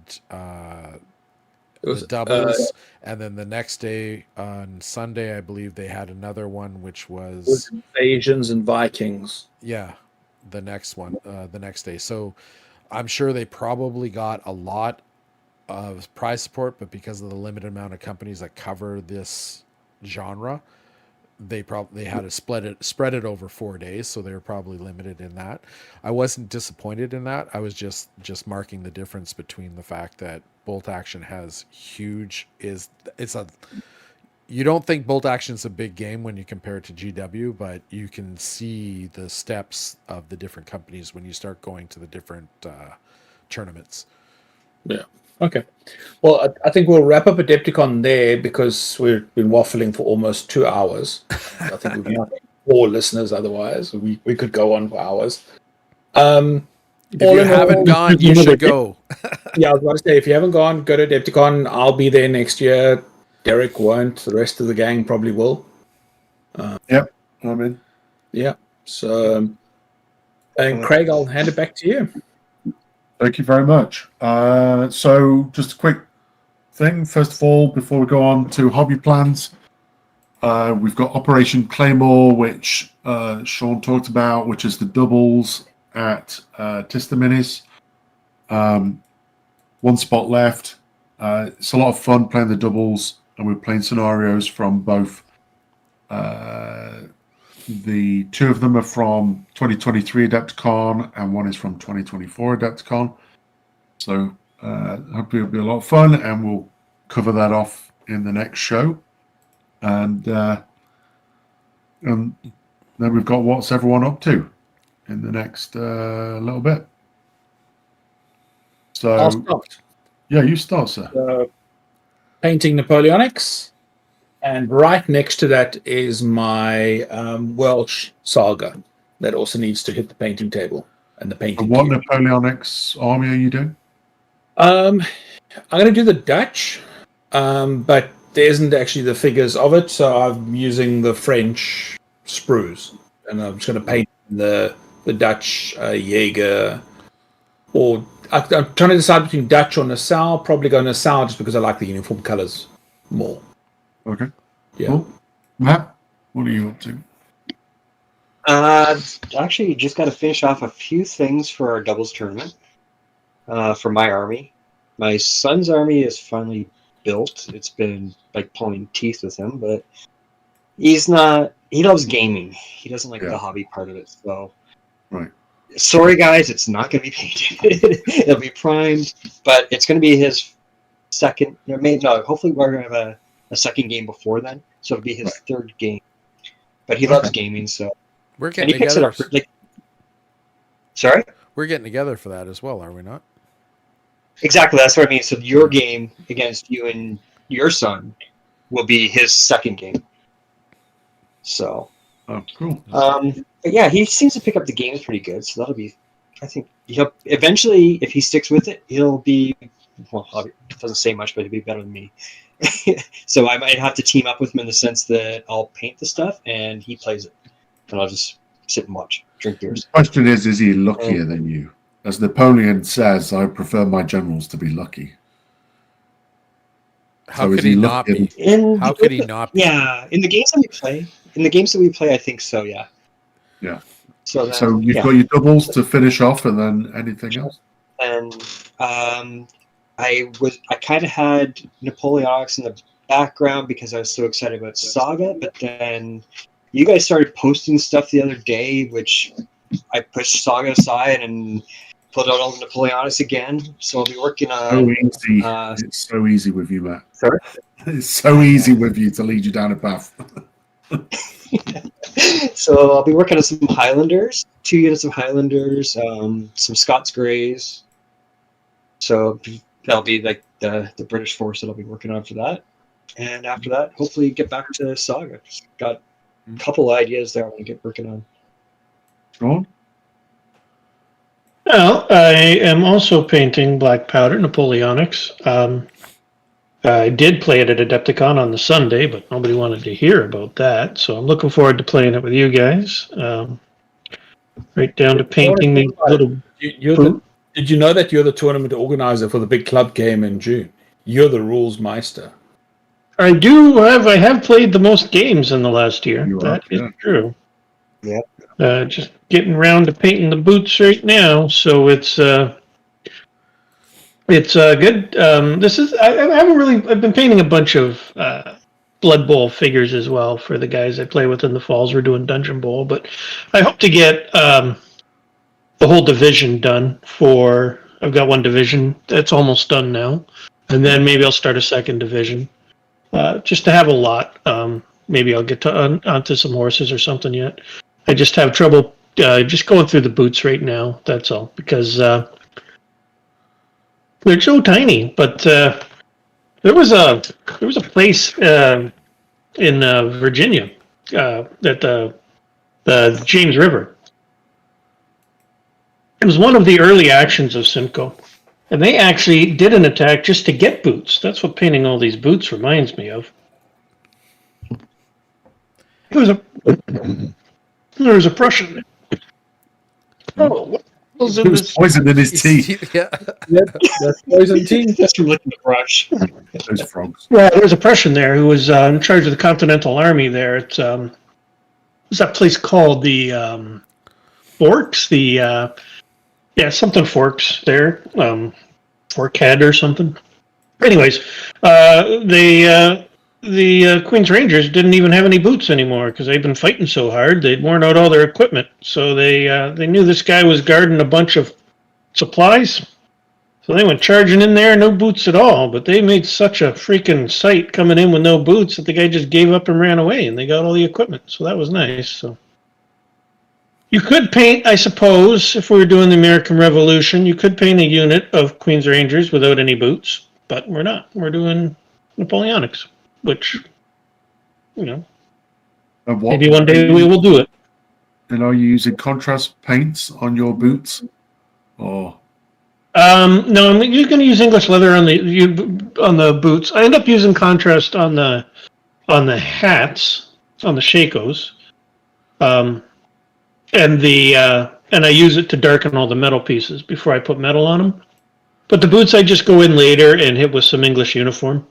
the doubles, and then the next day on Sunday, I believe they had another one, which was Invasions and Vikings. Yeah, the next one, the next day. So I'm sure they probably got a lot of prize support, but because of the limited amount of companies that cover this genre, they had to spread it over 4 days, so they were probably limited in that. I wasn't disappointed in that. I was just marking the difference between the fact that Bolt Action has you don't think Bolt Action's a big game when you compare it to GW, but you can see the steps of the different companies when you start going to the different tournaments. Yeah. Okay. Well, I think we'll wrap up Adepticon there because we've been waffling for almost 2 hours. I think we've got 4 listeners otherwise. We could go on for hours. If you haven't gone, you should go. Yeah, I was about to say, if you haven't gone, go to Adepticon. I'll be there next year. Derek won't. The rest of the gang probably will. Yep, I'm in. Yeah. So, and Craig, I'll hand it back to you. Thank you very much. So just a quick thing. First of all, before we go on to hobby plans, we've got Operation Claymore, which Sean talked about, which is the doubles at Tista Minis. 1 spot left. It's a lot of fun playing the doubles, and we're playing scenarios from both. The 2 of them are from 2023 Adepticon, and 1 is from 2024 Adepticon. So hopefully it'll be a lot of fun, and we'll cover that off in the next show. And then we've got what's everyone up to in the next little bit. So I'll start. Yeah, you start, sir. Painting Napoleonics. And right next to that is my Welsh saga that also needs to hit the painting table and the painting. And what Napoleonics army are you doing? I'm going to do the Dutch, but there isn't actually the figures of it, so I'm using the French sprues, and I'm just going to paint the Dutch Jaeger, or I'm trying to decide between Dutch or Nassau. Probably go Nassau just because I like the uniform colors more. Okay. Yeah. Cool. Matt, what are you up to? Actually, just got to finish off a few things for our doubles tournament. For my army, my son's army is finally built. It's been like pulling teeth with him, but he's not. He loves gaming. He doesn't like the hobby part of it. So, right. Sorry, guys, it's not going to be painted. It'll be primed, but it's going to be his second. No, hopefully we're going to have a second game before then, so it'll be his third game. But he loves gaming, so we're getting together. Picks it up sorry, we're getting together for that as well, are we not? Exactly, that's what I mean. So your game against you and your son will be his second game. So, cool. But yeah, he seems to pick up the games pretty good. So that'll be. I think he'll eventually, if he sticks with it, he'll be. Well, it doesn't say much, but he'll be better than me. So I might have to team up with him in the sense that I'll paint the stuff and he plays it, and I'll just sit and watch, drink beers. The question is he luckier than you? As Napoleon says, I prefer my generals to be lucky. How could he not be? How could he not be? Yeah, in the games that we play, I think so. Yeah. Yeah. So you've got your doubles to finish off, and then anything else. And I kind of had Napoleonics in the background because I was so excited about Saga, but then you guys started posting stuff the other day, which I pushed Saga aside and pulled out all the Napoleonics again. So I'll be working on. So easy. It's so easy with you, Matt. Sorry? It's so easy with you to lead you down a path. So I'll be working on some Highlanders, 2 units of Highlanders, some Scots Greys. So that'll be like the British force that I'll be working on for that. And after that, hopefully get back to Saga. Just got a couple ideas there I want to get working on. Sean? Well, I am also painting Black Powder Napoleonics. I did play it at Adepticon on the Sunday, but nobody wanted to hear about that. So I'm looking forward to playing it with you guys. Right down to painting these little. Did you know that you're the tournament organizer for the big club game in June? You're the rules meister. I have played the most games in the last year. That is true. Yeah. Just getting around to painting the boots right now, so it's good. I've been painting a bunch of Blood Bowl figures as well for the guys I play with in the falls. We're doing Dungeon Bowl, but I hope to get the whole division done I've got one division that's almost done now, and then maybe I'll start a second division, just to have a lot. Maybe I'll get onto some horses or something yet. I just have trouble just going through the boots right now. That's all, because they're so tiny. But there was a place in Virginia at the James River. It was one of the early actions of Simcoe, and they actually did an attack just to get boots. That's what painting all these boots reminds me of. There was a Prussian. Oh, what was There was poison in his teeth. Yeah. Yep, that's poison tea. Just from licking the brush. Those frogs. Yeah, there was a Prussian there who was in charge of the Continental Army there. It's what's that place called? The Forks? Something Forks there. Forkhead or something. Anyways, the Queen's Rangers didn't even have any boots anymore because they'd been fighting so hard. They'd worn out all their equipment. So they knew this guy was guarding a bunch of supplies. So they went charging in there, no boots at all. But they made such a freaking sight coming in with no boots that the guy just gave up and ran away, and they got all the equipment. So that was nice. So you could paint, I suppose, if we were doing the American Revolution, you could paint a unit of Queen's Rangers without any boots. But we're not. We're doing Napoleonics, which, maybe one day we will do it. And are you using contrast paints on your boots? Or No, I'm going to use English leather on the boots. I end up using contrast on the hats, on the shakos, and I use it to darken all the metal pieces before I put metal on them. But the boots I just go in later and hit with some English uniform.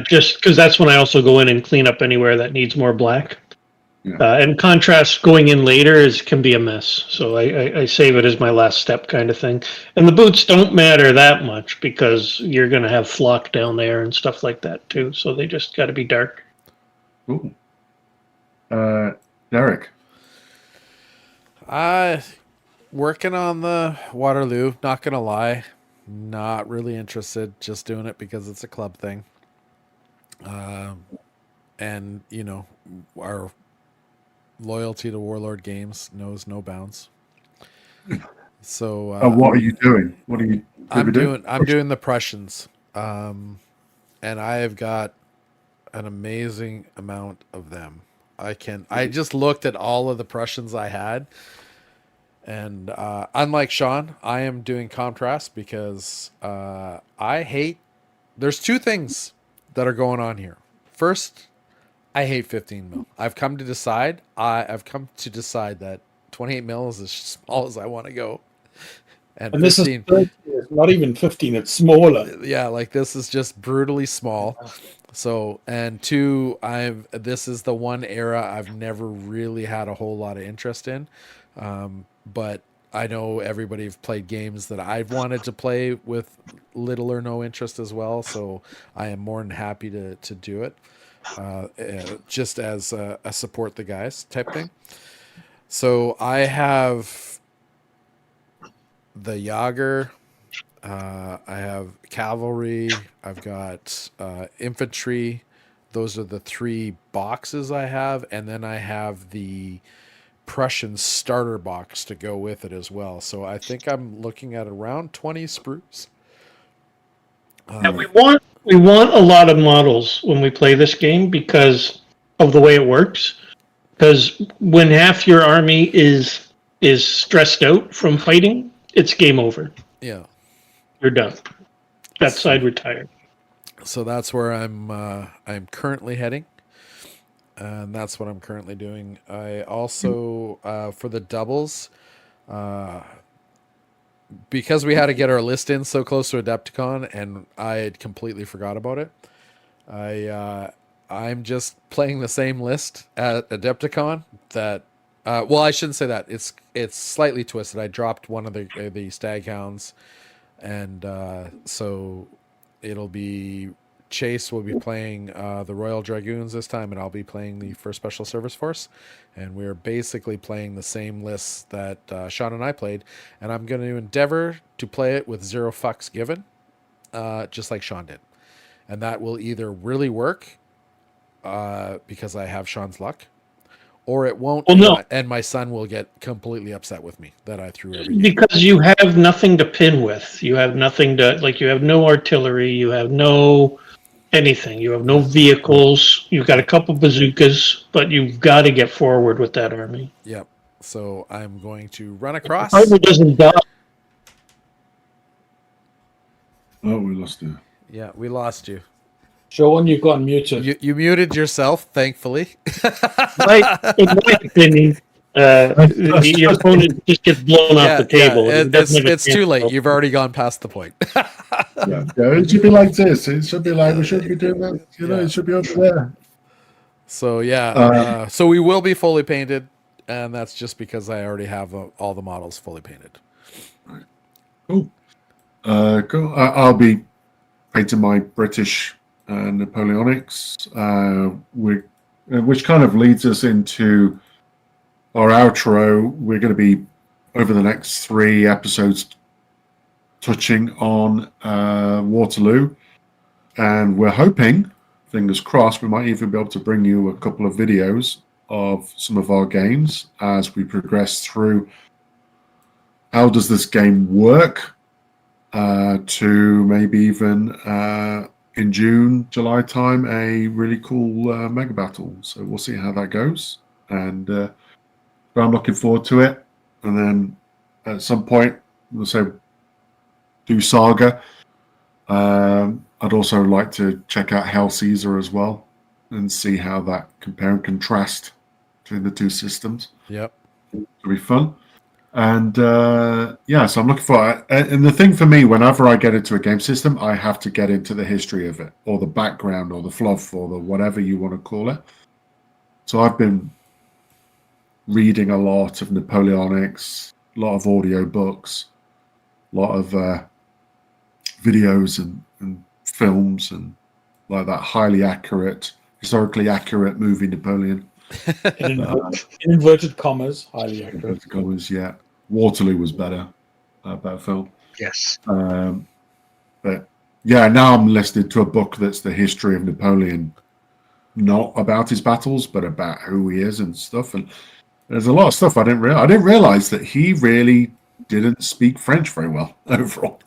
Just because that's when I also go in and clean up anywhere that needs more black. Yeah. And contrast going in later can be a mess. So I save it as my last step kind of thing. And the boots don't matter that much because you're going to have flock down there and stuff like that too. So they just got to be dark. Cool. Derek? Working on the Waterloo, not going to lie. Not really interested, just doing it because it's a club thing. And our loyalty to Warlord Games knows no bounds. So what are you doing? I'm doing the Prussians, and I have got an amazing amount of them. I just looked at all of the Prussians I had, and unlike Sean, I am doing contrast because there's two things that are going on here. First, I hate 15 mil. I've come to decide that 28 mil is as small as I want to go. And 15, this is 30, it's not even 15, it's smaller. Yeah, like this is just brutally small. So, and two, this is the one era I've never really had a whole lot of interest in. But I know everybody have played games that I've wanted to play with little or no interest as well. So I am more than happy to do it. Just as a support the guys type thing. So I have the Jager, I have cavalry, I've got infantry. Those are the three boxes I have, and then I have the Prussian starter box to go with it as well. So I think I'm looking at around 20 sprues. And we want a lot of models when we play this game because of the way it works. Because when half your army is stressed out from fighting, it's game over. Yeah. You're done. That side retired. So that's where I'm currently heading, and that's what I'm currently doing. I also for the doubles, because we had to get our list in so close to Adepticon, and I had completely forgot about it. I'm just playing the same list at Adepticon. That well, I shouldn't say that. It's slightly twisted. I dropped one of the stag hounds, and so it'll be Chase will be playing the Royal Dragoons this time, and I'll be playing the 1st Special Service Force. And we're basically playing the same lists that Sean and I played. And I'm going to endeavor to play it with 0 fucks given, just like Sean did. And that will either really work because I have Sean's luck, or it won't. Well, no. And my son will get completely upset with me that I threw every game. Because you have nothing to pin with. You have nothing to, you have no artillery. You have no anything. You have no vehicles. You've got a couple bazookas, but you've got to get forward with that army. Yep. So I'm going to run across. The army doesn't die. Oh, we lost you. Yeah, we lost you. Sean, you've got muted. You muted yourself, thankfully. In my opinion, your opponent just gets blown off the table. Yeah, it's too late. You've already gone past the point. Yeah, it should be like this. It should be like we should be doing that. It should be over there. So yeah, so we will be fully painted, and that's just because I already have all the models fully painted. Right. Cool. Cool. I'll be painting my British Napoleonics, which kind of leads us into our outro. We're going to be over the next 3 episodes touching on Waterloo, and we're hoping, fingers crossed, we might even be able to bring you a couple of videos of some of our games as we progress through how does this game work, to maybe even in June, July time, a really cool mega battle. So we'll see how that goes, and but I'm looking forward to it. And then at some point, we'll say do Saga. I'd also like to check out Hell Caesar as well and see how that compare and contrast between the 2 systems. Yep, it'll be fun. And yeah, so I'm looking for it. And the thing for me, whenever I get into a game system, I have to get into the history of it, or the background, or the fluff, or the whatever you want to call it. So I've been reading a lot of Napoleonics, a lot of audio books, a lot of videos and films, and like that highly accurate, historically accurate movie Napoleon. In inverted commas, highly accurate. Inverted commas, yeah. Waterloo was better film. Yes. But yeah, now I'm listening to a book that's the history of Napoleon, not about his battles, but about who he is and stuff. And there's a lot of stuff I didn't realize that he really didn't speak French very well overall.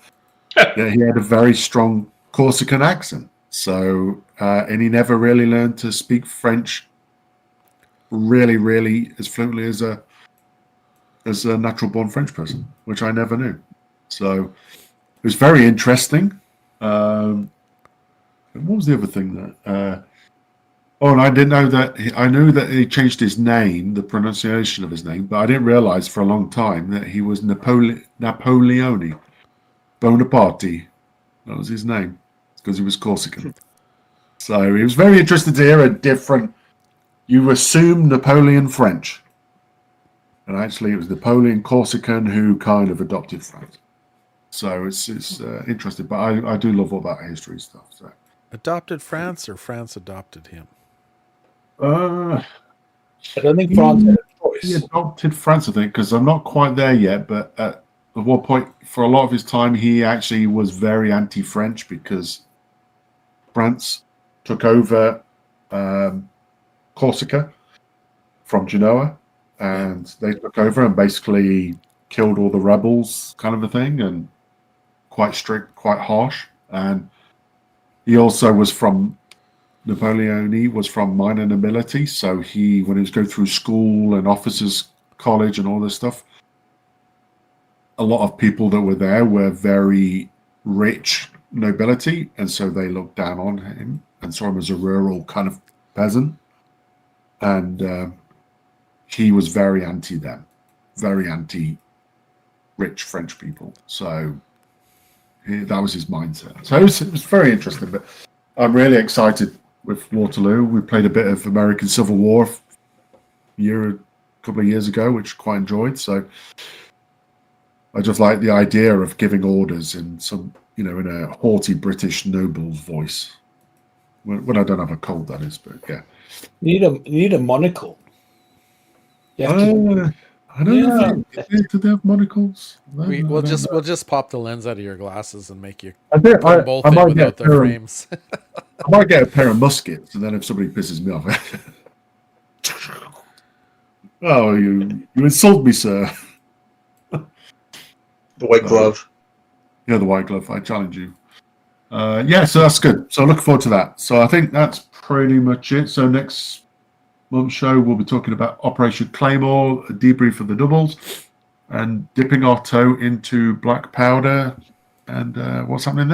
Yeah, he had a very strong Corsican accent. So and he never really learned to speak French really as fluently as a natural born French person, which I never knew. So it was very interesting. What was the other thing that and I didn't know that I knew that he changed his name, the pronunciation of his name, but I didn't realize for a long time that he was Napoleone Bonaparte. That was his name, because he was Corsican. So it was very interesting to hear a different. You assume Napoleon French, and actually it was Napoleon Corsican who kind of adopted France. So it's interesting, but I do love all that history stuff. So adopted France, or France adopted him? I don't think France had a choice. He adopted France, I think, because I'm not quite there yet. But at one point, for a lot of his time, he actually was very anti-French because France took over Corsica from Genoa, and they took over and basically killed all the rebels, kind of a thing, and quite strict, quite harsh. And He also was from Napoleone, was from minor nobility. So when he was going through school and officers' college and all this stuff, a lot of people that were there were very rich nobility, and so they looked down on him and saw him as a rural kind of peasant. And he was very anti them, very anti-rich French people. So that was his mindset. So it was very interesting. But I'm really excited with Waterloo. We played a bit of American Civil War a couple of years ago, which I quite enjoyed. So I just like the idea of giving orders in some, in a haughty British noble's voice. When I don't have a cold, that is. But yeah, you need a monocle. You have to, I don't know. Do they have monocles? We'll just pop the lens out of your glasses and make you I put them both in without their frames. I might get a pair of muskets, and then if somebody pisses me off, oh, you insult me, sir. The white glove. Yeah, the white glove. I challenge you. Yeah, so that's good. So looking forward to that. So I think that's pretty much it. So next month's show, we'll be talking about Operation Claymore, a debrief of the doubles, and dipping our toe into black powder and what's happening there.